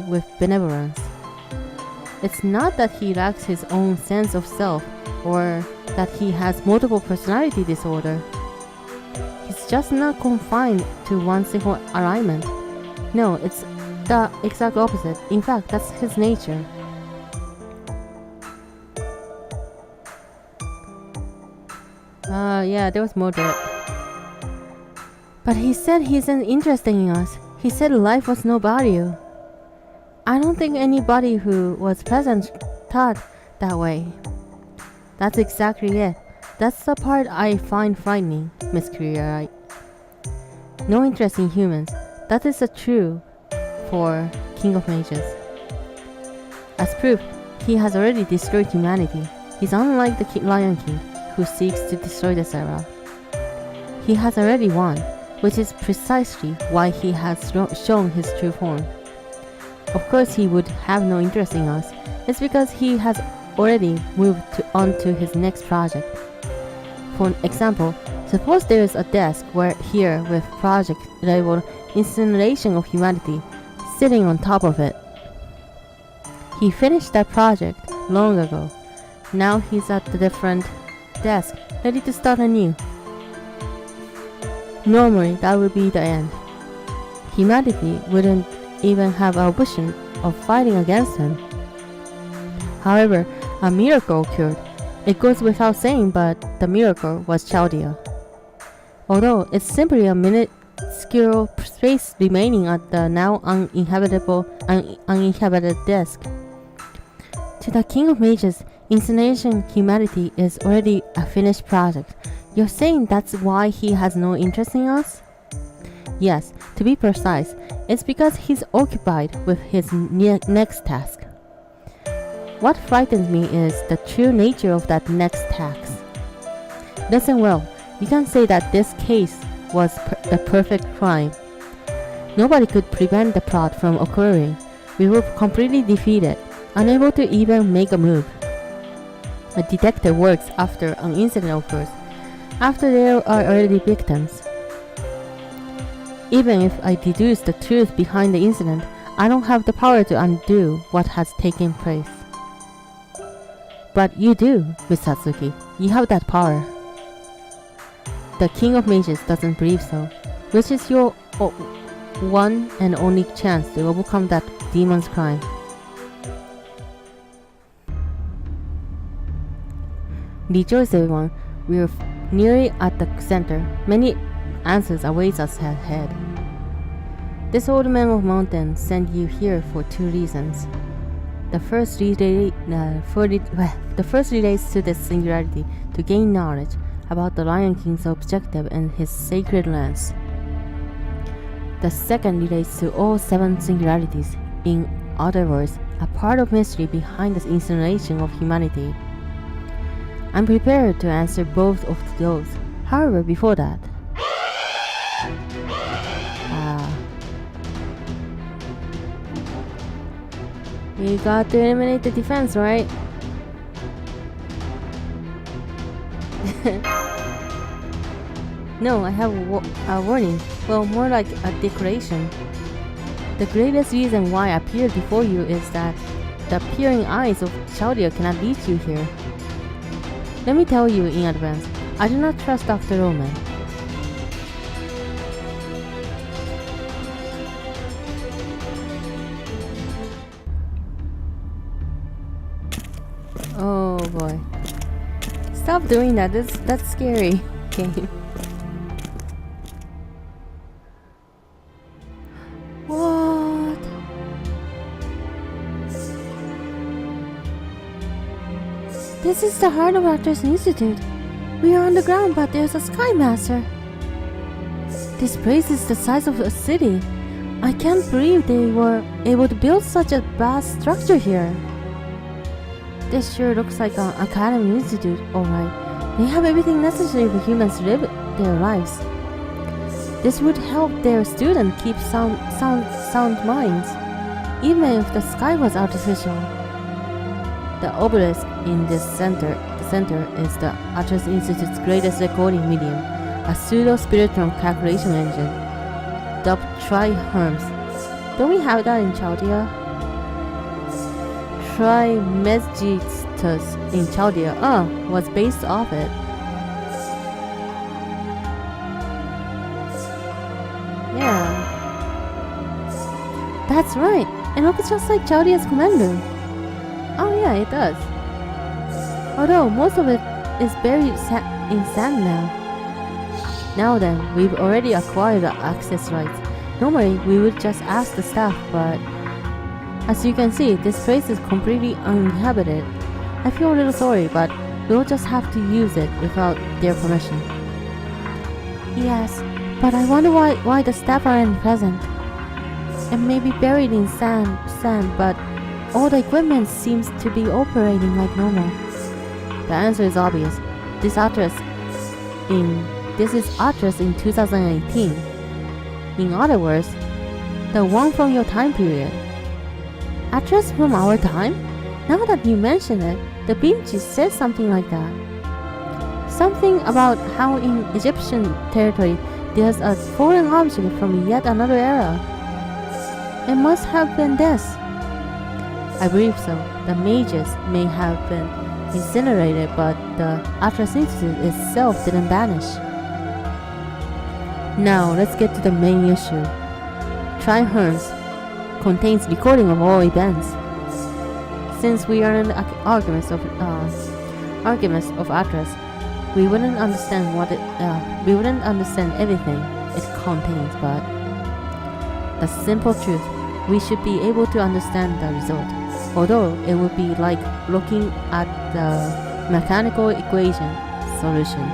with benevolence. It's not that he lacks his own sense of self, or that he has multiple personality disorder. He's just not confined to one single alignment. No, it's the exact opposite. In fact, that's his nature. Yeah, there was more to it. But he said he isn't interested in us. He said life was no value. I don't think anybody who was present thought that way. That's exactly it. That's the part I find frightening, Miss Career. No interest in humans. That is true for King of Mages. As proof, he has already destroyed humanity. He's unlike the Lion King, who seeks to destroy the Sarah. He has already won, which is precisely why he has shown his true form. Of course he would have no interest in us. It's because he has already moved on to his next project. For example, suppose there is a desk here with project labeled Incineration of Humanity sitting on top of it. He finished that project long ago. Now he's at the different desk, ready to start anew. Normally, that would be the end. Humanity wouldn't even have a vision of fighting against him. However, a miracle occurred. It goes without saying, but the miracle was Chaldea. Although it's simply a minuscule space remaining at the now uninhabited desk. To the King of Mages, Incineration Humanity is already a finished project. You're saying that's why he has no interest in us? Yes, to be precise, it's because he's occupied with his next task. What frightens me is the true nature of that next task. Listen well, you can say that this case was a perfect crime. Nobody could prevent the plot from occurring. We were completely defeated, unable to even make a move. A detective works after an incident occurs, after there are already victims. Even if I deduce the truth behind the incident, I don't have the power to undo what has taken place. But you do, Miss Satuki. You have that power. The King of Mages doesn't believe so, which is your one and only chance to overcome that demon's crime. Rejoice, everyone. We are nearly at the center. Many answers await us ahead. This old man of mountain sent you here for two reasons. The first relates to the singularity, to gain knowledge about the Lion King's objective and his sacred lands. The second relates to all seven singularities, in other words, a part of mystery behind the incineration of humanity. I'm prepared to answer both of those. However, before that, we got to eliminate the defense, right? No, I have a warning. Well, more like a declaration. The greatest reason why I appeared before you is that the peering eyes of Chaldea cannot reach you here. Let me tell you in advance, I do not trust Dr. Roman. boy. Stop doing that. That's scary. Game. What? This is the heart of Actors Institute. We are on the ground, but there's a Sky Master. This place is the size of a city. I can't believe they were able to build such a vast structure here. This sure looks like an academy institute, alright. They have everything necessary for humans to live their lives. This would help their students keep sound minds, even if the sky was artificial. The obelisk in the center is the Actors Institute's greatest recording medium, a pseudo-spiritual calculation engine, dubbed Tri-Herms. Don't we have that in Chaldea? Trismegistus in Chaldea, was based off it. Yeah. That's right, it looks just like Chaldea's command room. Oh yeah, it does. Although most of it is buried in sand now. Now then, we've already acquired the access rights. Normally, we would just ask the staff, but as you can see, this place is completely uninhabited. I feel a little sorry, but we'll just have to use it without their permission. Yes, but I wonder why the staff aren't present. It may be buried in sand, but all the equipment seems to be operating like normal. The answer is obvious. This is Atlas in 2018. In other words, the one from your time period. Atlas from our time? Now that you mention it, the Vinci says something like that. Something about how in Egyptian territory there's a foreign object from yet another era. It must have been this. I believe so. The mages may have been incinerated, but the Atlas Institute itself didn't vanish. Now let's get to the main issue. Tri-Herms contains recording of all events. Since we are in arguments of Atlas, we wouldn't understand everything it contains, but the simple truth, we should be able to understand the result. Although it would be like looking at the mechanical equation solution.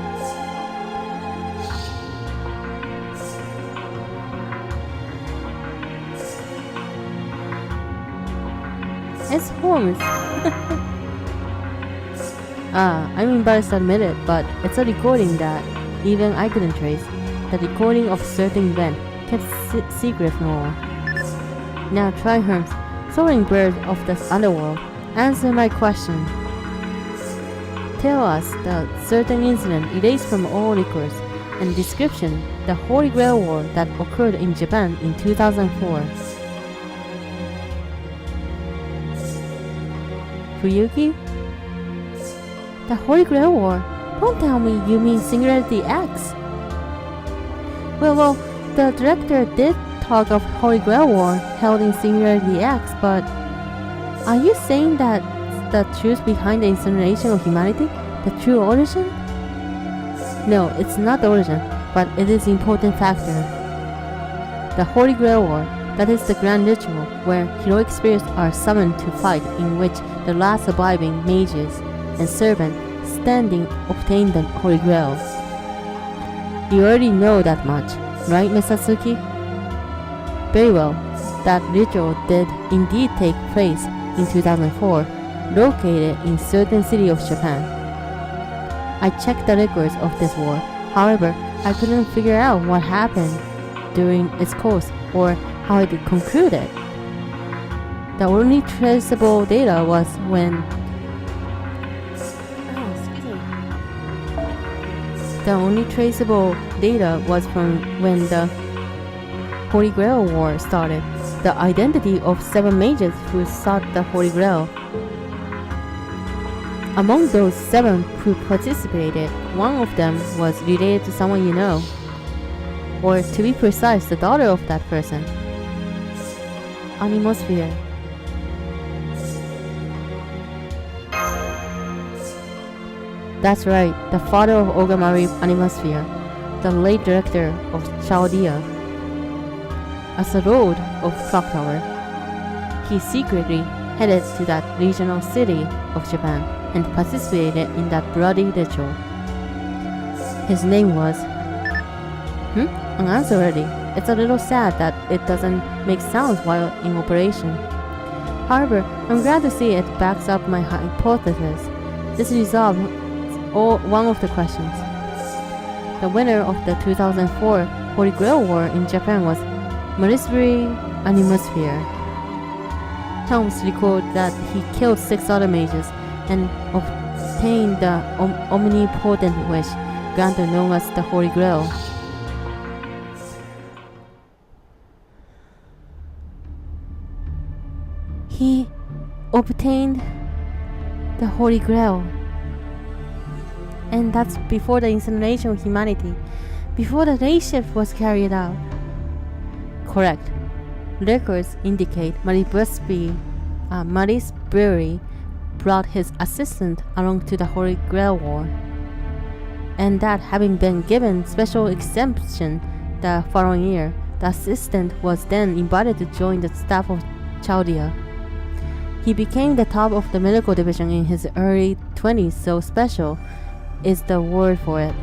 It's Holmes. I'm embarrassed to admit it, but it's a recording that even I couldn't trace. The recording of certain event kept secret from all. Now try Herms. Soaring bird of the underworld, answer my question. Tell us the certain incident erased from all records and description, the Holy Grail War that occurred in Japan in 2004. Fuyuki? The Holy Grail War? Don't tell me you mean Singularity X. Well, the director did talk of Holy Grail War held in Singularity X, but are you saying that the truth behind the incineration of humanity, the true origin? No, it's not the origin, but it is an important factor. The Holy Grail War, that is the grand ritual where heroic spirits are summoned to fight, in which the last surviving mages and servants standing obtain the Holy Grail. You already know that much, right, Miss Satuki? Very well, that ritual did indeed take place in 2004, located in certain city of Japan. I checked the records of this war, however, I couldn't figure out what happened during its course or how it concluded. The only traceable data was when from when the Holy Grail War started, the identity of 7 mages who sought the Holy Grail. Among those 7 who participated, one of them was related to someone you know. Or to be precise, the daughter of that person. Animosphere. That's right, the father of Ogamari Animasphere, the late director of Chaldea. As a lord of Clock Tower, he secretly headed to that regional city of Japan and participated in that bloody ritual. His name was... An answer already. It's a little sad that it doesn't make sounds while in operation. However, I'm glad to see it backs up my hypothesis. This resolves one of the questions. The winner of the 2004 Holy Grail War in Japan was Marisbury Animasphere. Helms record that he killed 6 other mages and obtained the omnipotent wish granted known as the Holy Grail. He obtained the Holy Grail. And that's before the incineration of humanity, before the day shift was carried out. Correct. Records indicate Marisbury brought his assistant along to the Holy Grail War, and that having been given special exemption the following year, the assistant was then invited to join the staff of Chaldea. He became the top of the medical division in his early 20s, so special is the word for it.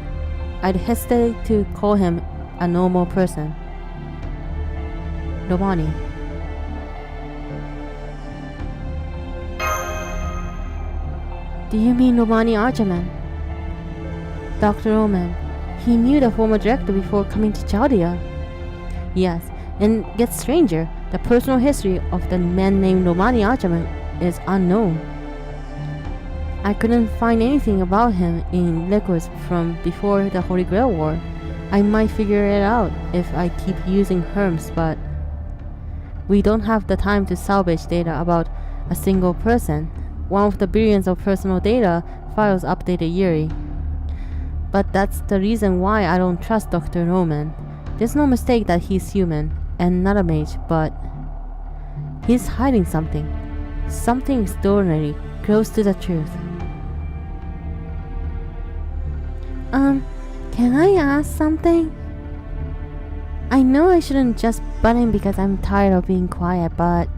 I'd hesitate to call him a normal person. Romani. Do you mean Romani Archaman? Dr. Roman. He knew the former director before coming to Chaldea. Yes, and gets stranger. The personal history of the man named Romani Archaman is unknown. I couldn't find anything about him in records from before the Holy Grail War. I might figure it out if I keep using Hermes, but we don't have the time to salvage data about a single person. One of the billions of personal data files updated yearly. But that's the reason why I don't trust Dr. Roman. There's no mistake that he's human and not a mage, but he's hiding something. Something extraordinary, close to the truth. Can I ask something? I know I shouldn't just butt in because I'm tired of being quiet, but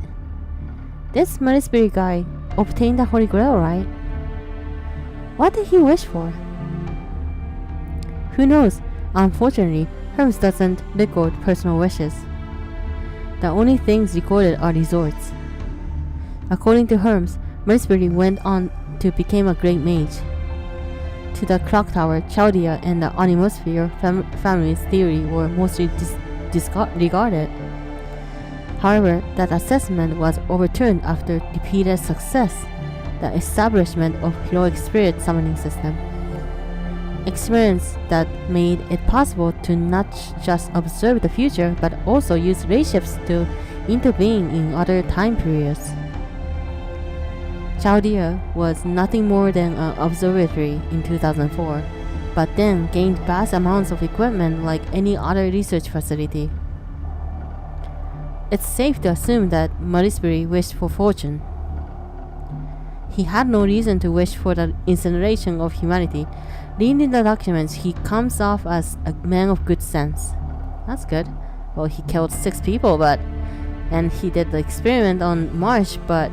this Marisbury guy obtained the Holy Grail, right? What did he wish for? Who knows? Unfortunately, Hermes doesn't record personal wishes. The only things recorded are resorts. According to Hermes, Marisbury went on to become a great mage. To the Clock Tower, Chaldea and the Animasphere family's theory were mostly disregarded. However, that assessment was overturned after repeated success, the establishment of heroic spirit summoning system. Experience that made it possible to not just observe the future, but also use ray shifts to intervene in other time periods. Chaldea was nothing more than an observatory in 2004, but then gained vast amounts of equipment like any other research facility. It's safe to assume that Marisbury wished for fortune. He had no reason to wish for the incineration of humanity. Reading the documents, he comes off as a man of good sense. That's good. Well, he killed 6 people, and he did the experiment on Marsh, but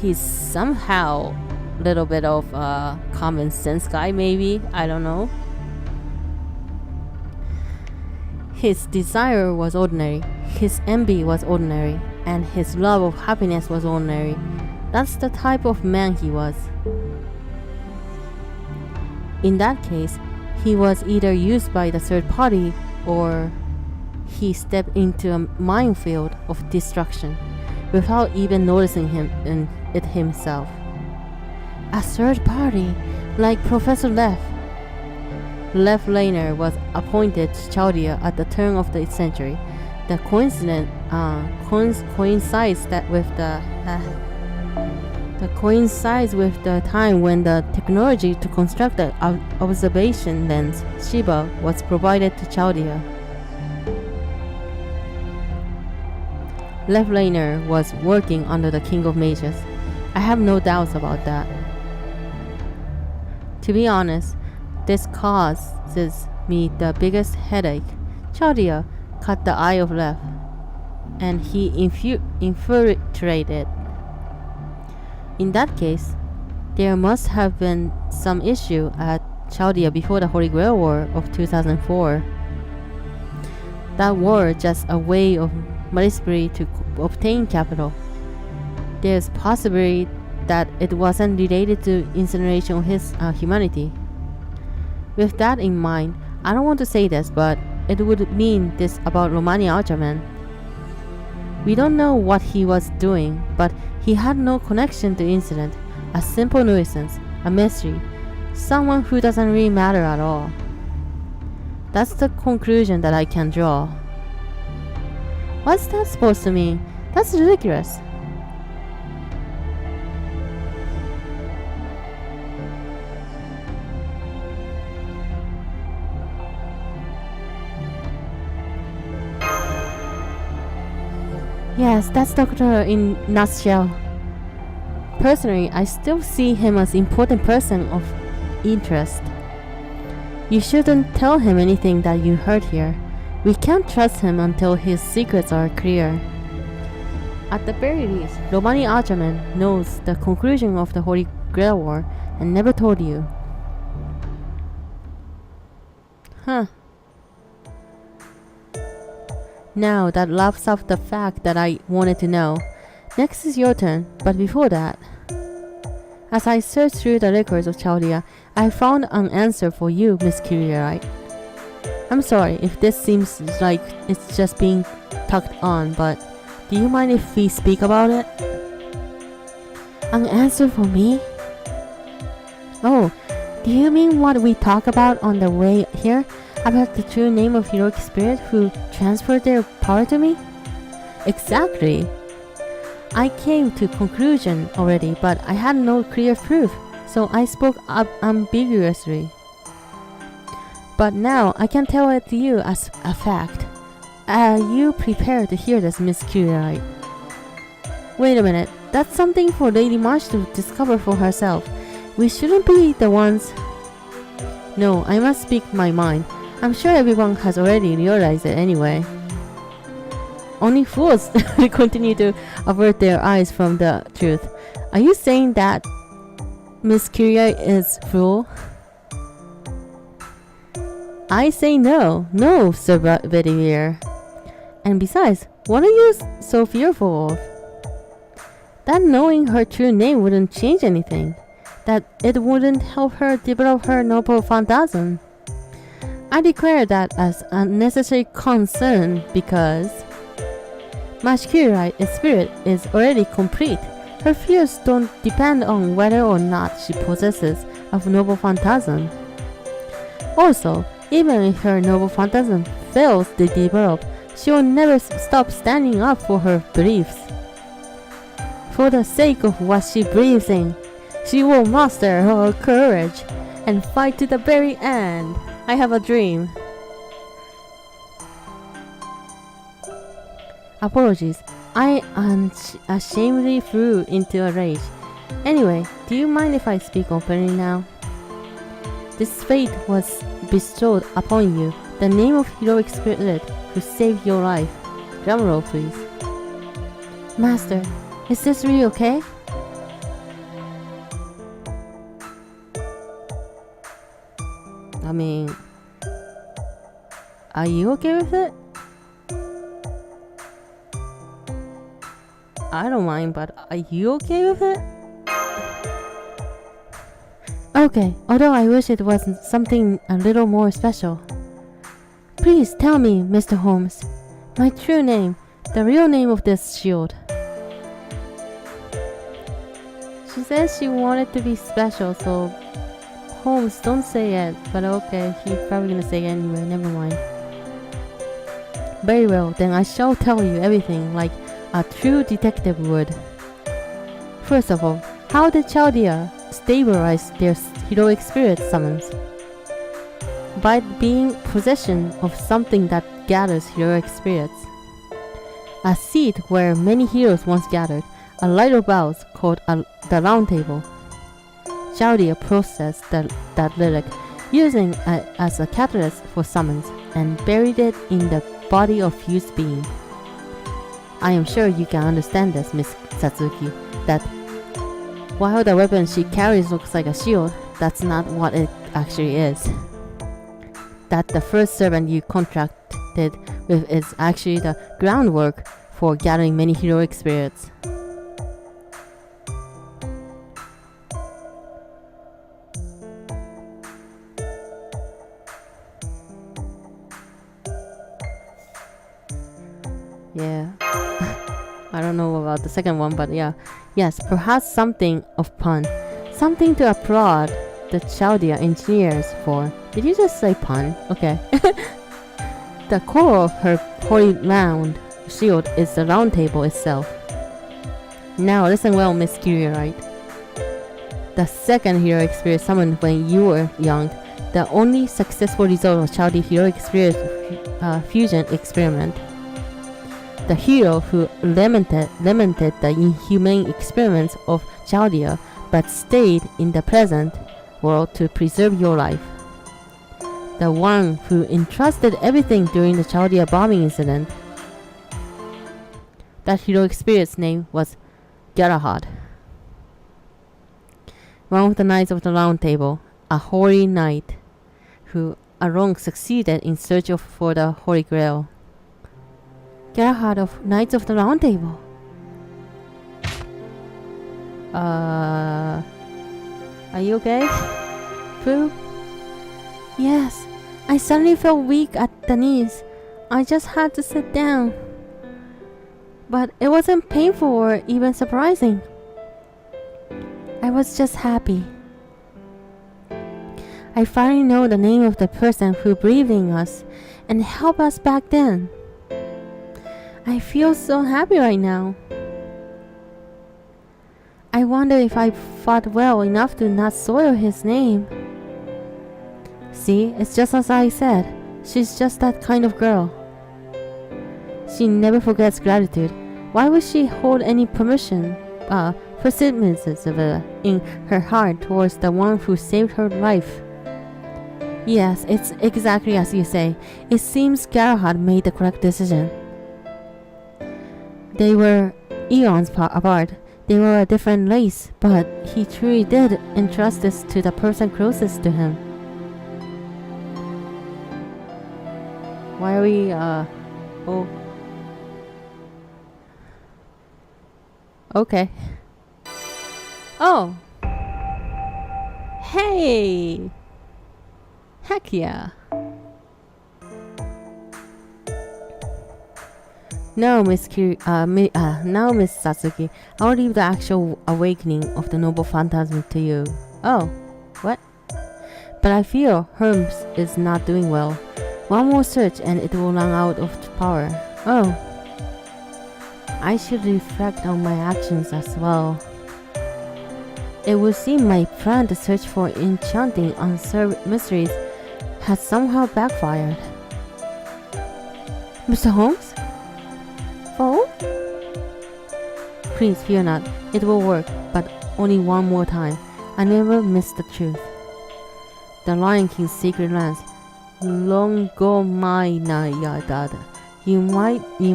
he's somehow a little bit of a common sense guy, maybe. I don't know. His desire was ordinary, his envy was ordinary, and his love of happiness was ordinary. That's the type of man he was. In that case, he was either used by the third party or he stepped into a minefield of destruction without even noticing it himself. A third party, like Professor Lev. Lev Laner was appointed to Chaldea at the turn of the century. The coincidence coincides with the time when the technology to construct the observation lens Shiba was provided to Chaldea. Lev Laner was working under the King of Mages. I have no doubts about that. To be honest, this causes me the biggest headache. Chaudia cut the eye of left, and he infiltrated. In that case, there must have been some issue at Chaudia before the Holy Grail War of 2004. That war just a way of Marisbury to obtain capital. There's possibility that it wasn't related to incineration of his humanity. With that in mind, I don't want to say this, but it would mean this about Romani Ultraman. We don't know what he was doing, but he had no connection to incident, a simple nuisance, a mystery, someone who doesn't really matter at all. That's the conclusion that I can draw. What's that supposed to mean? That's ridiculous. Yes, that's Doctor in nutshell. Personally, I still see him as important person of interest. You shouldn't tell him anything that you heard here. We can't trust him until his secrets are clear. At the very least, Romani Ultraman knows the conclusion of the Holy Grail War and never told you. Huh. Now that wraps up the fact that I wanted to know. Next is your turn, but before that, as I searched through the records of Chaudia, I found an answer for you, Miss Kyriarite. I'm sorry if this seems like it's just being tucked on, but do you mind if we speak about it? An answer for me? Oh, do you mean what we talked about on the way here? About the true name of heroic spirit who transferred their power to me? Exactly. I came to conclusion already, but I had no clear proof, so I spoke ambiguously. But now I can tell it to you as a fact. Are you prepared to hear this, Miss Kyriarite? Wait a minute, that's something for Lady March to discover for herself. We shouldn't be the ones. No, I must speak my mind. I'm sure everyone has already realized it anyway. Only fools continue to avert their eyes from the truth. Are you saying that Miss Kyriarite is fool? I say no. No, Sir Bedivere. And besides, what are you so fearful of? That knowing her true name wouldn't change anything. That it wouldn't help her develop her noble phantasm. I declare that as unnecessary concern because March Kyriarite's spirit is already complete. Her fears don't depend on whether or not she possesses a noble phantasm. Also, even if her noble phantasm fails to develop, she will never stop standing up for her beliefs. For the sake of what she believes in, she will muster her courage and fight to the very end. I have a dream. Apologies, I unashamedly flew into a rage. Anyway, do you mind if I speak openly now? This fate was bestowed upon you, the name of heroic spirit who saved your life. Drumroll, please. Master, is this really okay? I mean, are you okay with it? I don't mind, but are you okay with it? Okay, although I wish it was something a little more special. Please tell me, Mr. Holmes, my true name, the real name of this shield. She says she wanted to be special, so Holmes, don't say it, but okay, he's probably gonna say it anyway, never mind. Very well, then I shall tell you everything like a true detective would. First of all, how did Chaudia stabilize their heroic spirit summons? By being possession of something that gathers heroic spirits. A seat where many heroes once gathered, a lighter bouse called the Round Table. Chaldea processed that lyric, using it as a catalyst for summons, and buried it in the body of fused being. I am sure you can understand this, Miss Satuki, that while the weapon she carries looks like a shield, that's not what it actually is. That the first servant you contracted with is actually the groundwork for gathering many heroic spirits. Yeah. I don't know about the second one, but yeah. Yes, perhaps something of pun. Something to applaud the Chaldea engineers for. Did you just say pun? Okay. The core of her holy round shield is the round table itself. Now listen well, Miss Kiriorite. The second heroic spirit summoned when you were young, the only successful result of Chaldea heroic spirit fusion experiment. The hero who lamented the inhumane experiments of Chaldea but stayed in the present world to preserve your life. The one who entrusted everything during the Chaldea bombing incident. That heroic spirit's name was Galahad. One of the knights of the Round Table, a holy knight, who alone succeeded in search for the Holy Grail. Galahad of Knights of the Round Table. Are you okay? Prue? Yes, I suddenly felt weak at the knees. I just had to sit down. But it wasn't painful or even surprising. I was just happy. I finally know the name of the person who believed in us and helped us back then. I feel so happy right now. I wonder if I fought well enough to not soil his name. See, it's just as I said. She's just that kind of girl. She never forgets gratitude. Why would she hold any pessimism in her heart towards the one who saved her life? Yes, it's exactly as you say. It seems Galahad made the correct decision. They were eons apart. They were a different race, but he truly did entrust this to the person closest to him. Why are we, oh. Okay. Oh! Hey! Heck yeah! Now, Miss Satsuki, I'll leave the actual awakening of the noble phantasm to you. Oh, what? But I feel Hermes is not doing well. One more search and it will run out of power. Oh. I should reflect on my actions as well. It would seem my plan to search for enchanting unsolved mysteries has somehow backfired. Mr. Holmes? Oh? Please fear not. It will work, but only one more time. I never miss the truth. The Lion King's secret lands. Longo mai na yadada. You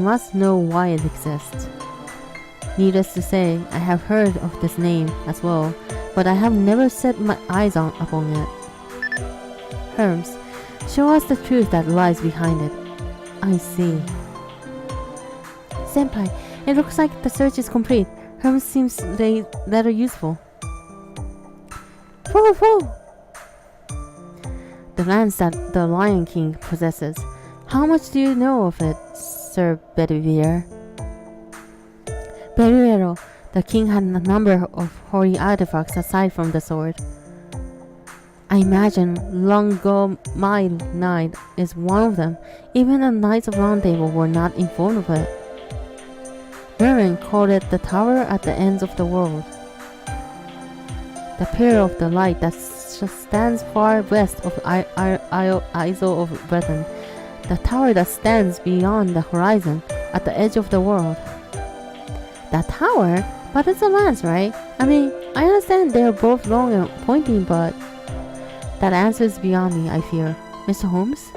must know why it exists. Needless to say, I have heard of this name as well, but I have never set my eyes upon it. Hermes, show us the truth that lies behind it. I see. Senpai, it looks like the search is complete. Hermes seems rather useful. Whoa! The lands that the Lion King possesses. How much do you know of it, Sir Bedivere? Bedivere, the king had a number of holy artifacts aside from the sword. I imagine Longo Mai Knight is one of them. Even the Knights of Round Table were not informed of it. Merlin called it the Tower at the ends of the world. The Pillar of the Light that stands far west of Isle of Breton. The tower that stands beyond the horizon at the edge of the world. That tower? But it's a lance, right? I mean, I understand they're both long and pointing, but that answer is beyond me, I fear. Mr. Holmes?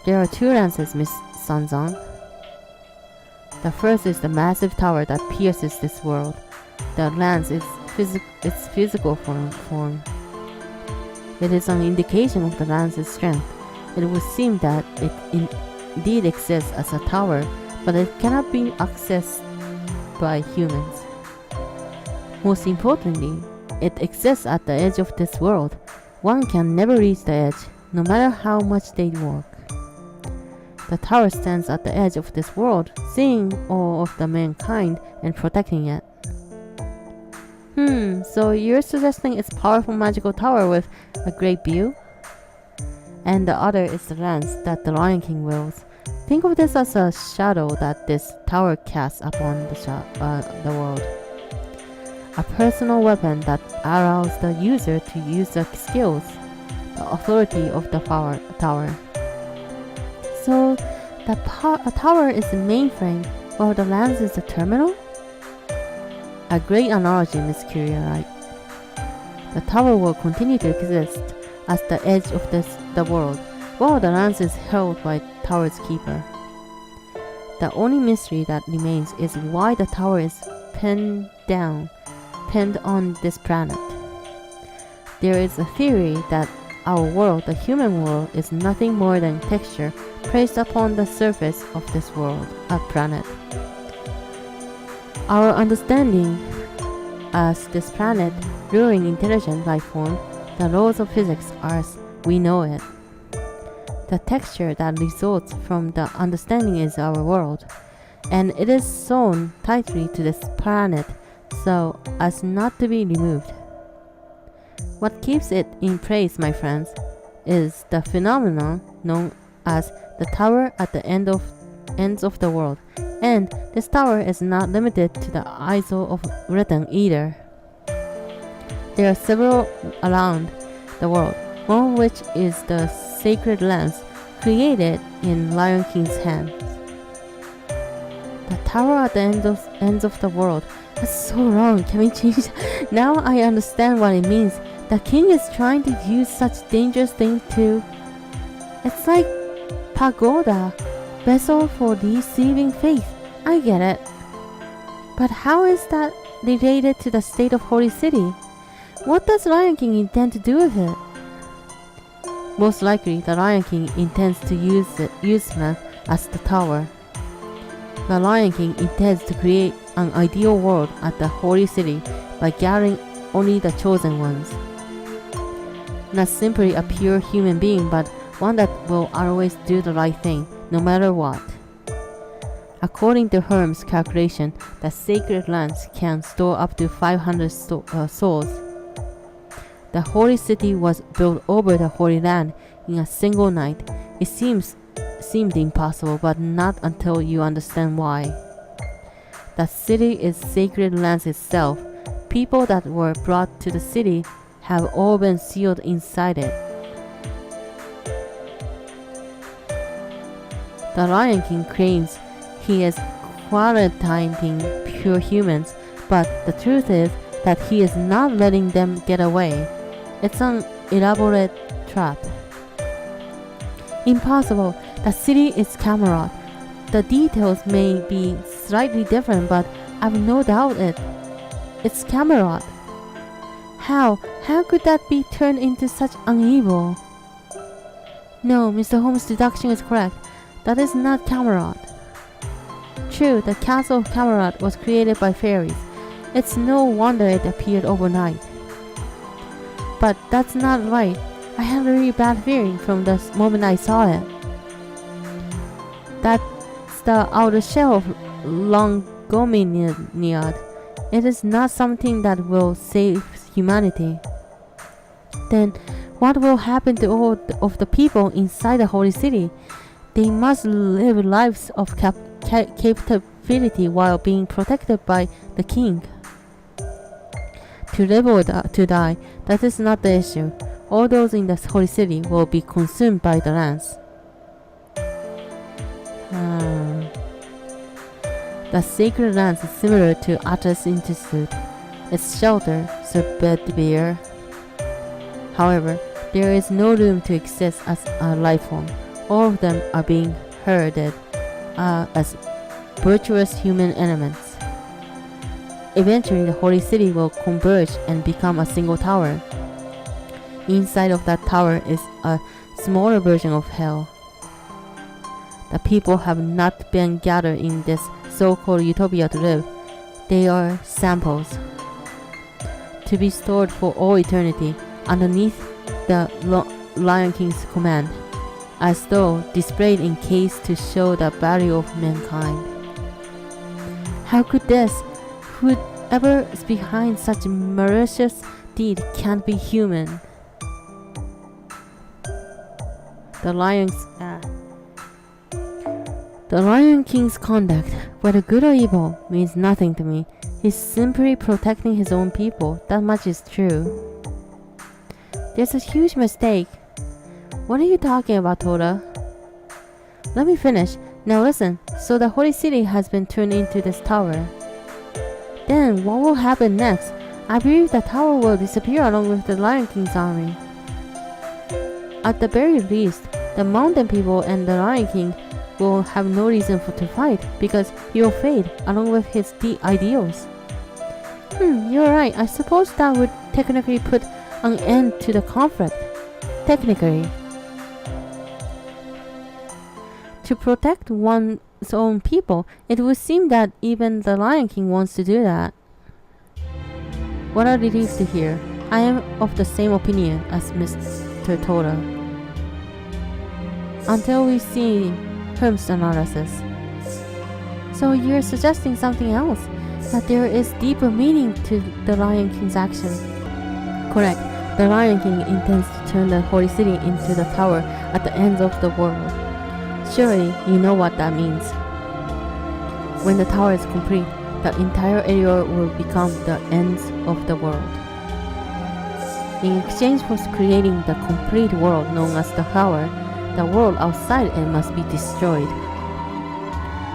There are two lances, Miss Sanzang. The first is the massive tower that pierces this world. The lance is its physical form. It is an indication of the lance's strength. It would seem that it indeed exists as a tower, but it cannot be accessed by humans. Most importantly, it exists at the edge of this world. One can never reach the edge, no matter how much they walk. The tower stands at the edge of this world, seeing all of the mankind and protecting it. So you're suggesting it's a powerful magical tower with a great view? And the other is the lance that the Lion King wields. Think of this as a shadow that this tower casts upon the world. A personal weapon that allows the user to use the skills, the authority of the tower. So, a tower is the mainframe, while the lance is the terminal? A great analogy, Miss Curie. The tower will continue to exist as the edge of the world, while the lance is held by tower's keeper. The only mystery that remains is why the tower is pinned on this planet. There is a theory that our world, the human world, is nothing more than texture placed upon the surface of this world, a planet. Our understanding as this planet, luring intelligent life form, the laws of physics as we know it. The texture that results from the understanding is our world, and it is sewn tightly to this planet so as not to be removed. What keeps it in place, my friends, is the phenomenon known as the tower at the ends of the world, and this tower is not limited to the Isle of Britain either. There are several around the world, one of which is the sacred lance created in Lion King's hands. The tower at the ends of the world. That's so wrong. Can we change that? Now I understand what it means. The king is trying to use such dangerous things too. It's like pagoda, vessel for receiving faith. I get it. But how is that related to the state of Holy City? What does Lion King intend to do with it? Most likely, the Lion King intends to use it as the tower. The Lion King intends to create an ideal world at the Holy City by gathering only the chosen ones. Not simply a pure human being, but one that will always do the right thing, no matter what. According to Herm's calculation, the sacred lance can store up to 500 souls. The Holy City was built over the Holy Land in a single night. It seemed impossible, but not until you understand why. The city is sacred land itself. People that were brought to the city have all been sealed inside it. The Lion King claims he is quarantining pure humans, but the truth is that he is not letting them get away. It's an elaborate trap. Impossible. The city is Camelot. The details may be slightly different, but I've no doubt it's Camelot. How could that be turned into such an evil? No, Mr. Holmes' deduction is correct. That is not Camelot. True, the castle of Camelot was created by fairies. It's no wonder it appeared overnight. But that's not right. I had a really bad feeling from the moment I saw it. That's the outer shell of Longominiad. It is not something that will save humanity. Then what will happen to all of the people inside the Holy City? They must live lives of captivity while being protected by the king. To live or to die, that is not the issue. All those in the Holy City will be consumed by The sacred lands is similar to Atlas Institute. Its shelter, Sir Bedivere. However, there is no room to exist as a life form. All of them are being herded as virtuous human elements. Eventually, the holy city will converge and become a single tower. Inside of that tower is a smaller version of hell. The people have not been gathered in this so-called utopia to live. They are samples, to be stored for all eternity underneath the Lion King's command, as though displayed in case to show the value of mankind. How could this, whoever is behind such malicious deed, can't be human? The Lion King's conduct, whether good or evil, means nothing to me. He's simply protecting his own people. That much is true. There's a huge mistake. What are you talking about, Toda? Let me finish. Now listen. So the holy city has been turned into this tower. Then what will happen next? I believe the tower will disappear along with the Lion King's army. At the very least, the mountain people and the Lion King will have no reason to fight because he will fade along with his ideals. You're right. I suppose that would technically put an end to the conflict. Technically. To protect one's own people, it would seem that even the Lion King wants to do that. What a relief to hear. I am of the same opinion as Mr. Toda. Until we see Herm's analysis. So you're suggesting something else? That there is deeper meaning to the Lion King's action? Correct. The Lion King intends to turn the holy city into the tower at the ends of the world. Surely you know what that means. When the tower is complete, the entire area will become the ends of the world. In exchange for creating the complete world known as the tower, the world outside it must be destroyed.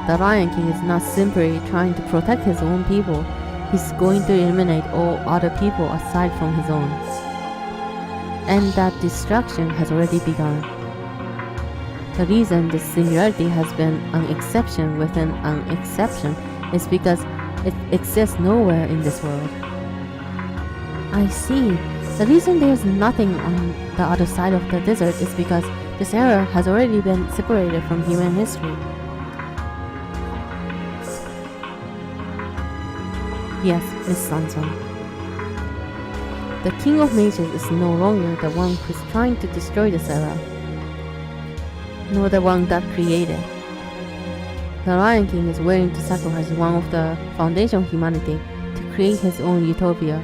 The Lion King is not simply trying to protect his own people, he's going to eliminate all other people aside from his own. And that destruction has already begun. The reason this singularity has been an exception within an exception is because it exists nowhere in this world. I see. The reason there's nothing on the other side of the desert is because this era has already been separated from human history. Yes, Miss Sanson. The King of Mages is no longer the one who's trying to destroy this era, nor the one that created. The Lion King is willing to sacrifice one of the foundation of humanity to create his own utopia.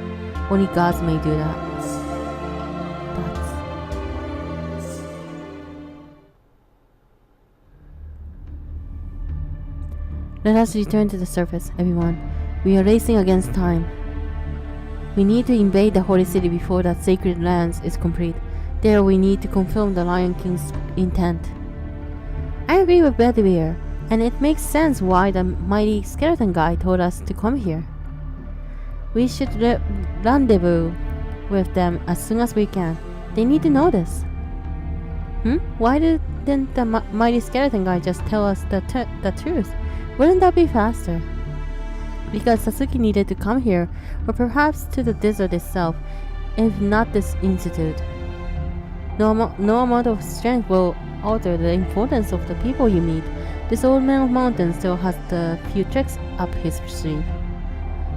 Only gods may do that. Let us return to the surface, everyone. We are racing against time. We need to invade the holy city before that sacred lands is complete. There we need to confirm the Lion King's intent. I agree with Bedivere, and it makes sense why the mighty skeleton guy told us to come here. We should rendezvous with them as soon as we can. They need to know this. Why didn't the mighty skeleton guy just tell us the truth? Wouldn't that be faster? Because Satuki needed to come here, or perhaps to the desert itself, if not this institute. No amount of strength will alter the importance of the people you meet. This old man of mountains still has the few tricks up his sleeve.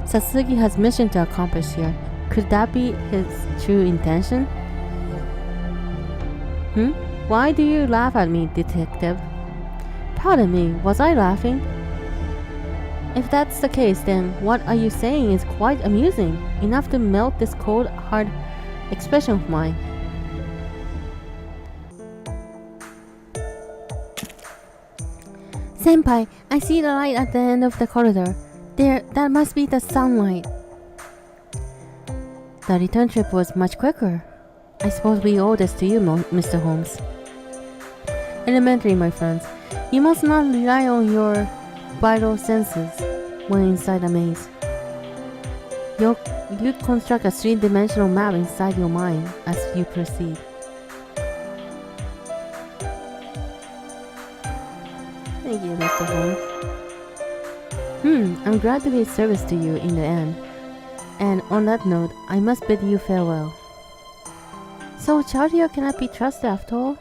Satuki has mission to accomplish here. Could that be his true intention? Why do you laugh at me, detective? Pardon me, was I laughing? If that's the case, then what are you saying is quite amusing, enough to melt this cold, hard expression of mine. Senpai, I see the light at the end of the corridor. There, that must be the sunlight. The return trip was much quicker. I suppose we owe this to you, Mr. Holmes. Elementary, my friends. You must not rely on your vital senses when inside a maze. You construct a three-dimensional map inside your mind as you proceed. Thank you, Mr. Holmes. I'm glad to be of service to you in the end. And on that note, I must bid you farewell. So Chaudia cannot be trusted after all?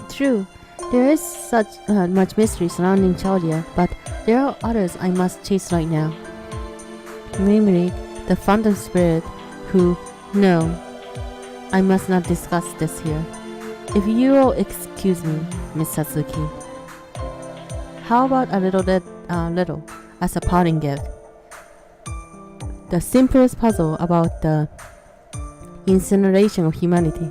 True. There is such much mystery surrounding Chaudia, but there are others I must chase right now. Namely, the Phantom Spirit who... No, I must not discuss this here. If you will excuse me, Miss Satuki. How about a little as a parting gift? The simplest puzzle about the incineration of humanity.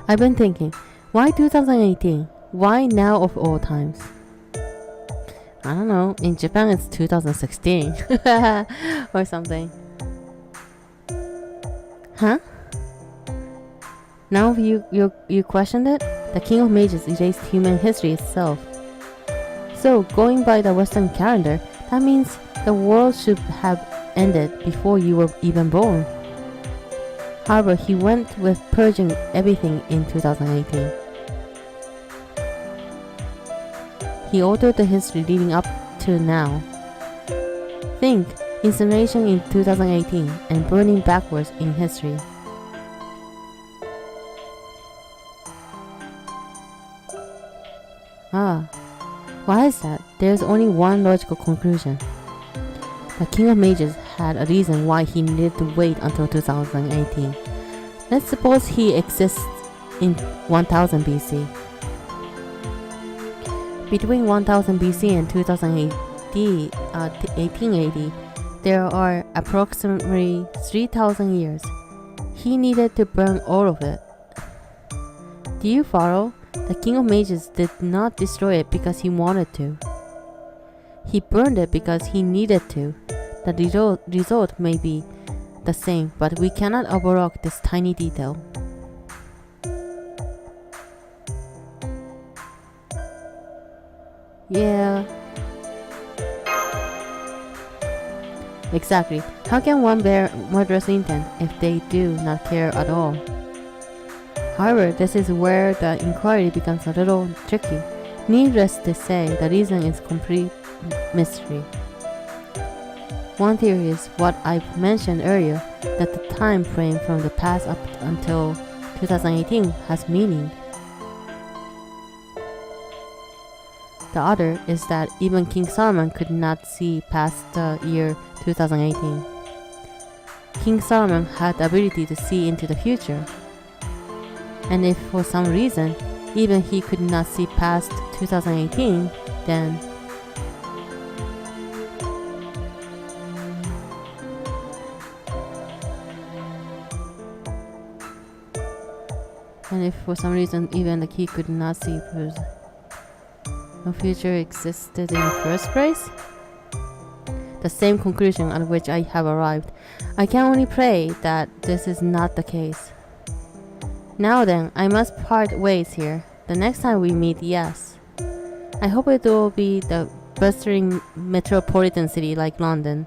I've been thinking, why 2018? Why now of all times? I don't know, in Japan it's 2016 or something. Huh? Now you questioned it? The King of Mages erased human history itself. So, going by the Western calendar, that means the world should have ended before you were even born. However, he went with purging everything in 2018. He altered the history leading up to now. Think, incineration in 2018 and burning backwards in history. Why is that? There's only one logical conclusion. The King of Mages had a reason why he needed to wait until 2018. Let's suppose he exists in 1000 BC. Between 1000 BC and 1880, there are approximately 3000 years. He needed to burn all of it. Do you follow? The King of Mages did not destroy it because he wanted to. He burned it because he needed to. The result may be the same, but we cannot overlook this tiny detail. Yeah. Exactly. How can one bear murderous intent if they do not care at all? However, this is where the inquiry becomes a little tricky. Needless to say, the reason is complete mystery. One theory is what I mentioned earlier, that the time frame from the past up until 2018 has meaning. The other is that even King Solomon could not see past the year 2018. King Solomon had the ability to see into the future. And if for some reason, even he could not see past 2018, then he could not see no future existed in the first place? The same conclusion at which I have arrived. I can only pray that this is not the case. Now then, I must part ways here. The next time we meet, yes. I hope it will be the bustling metropolitan city like London,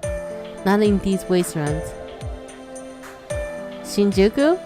not in these wastelands. Shinjuku?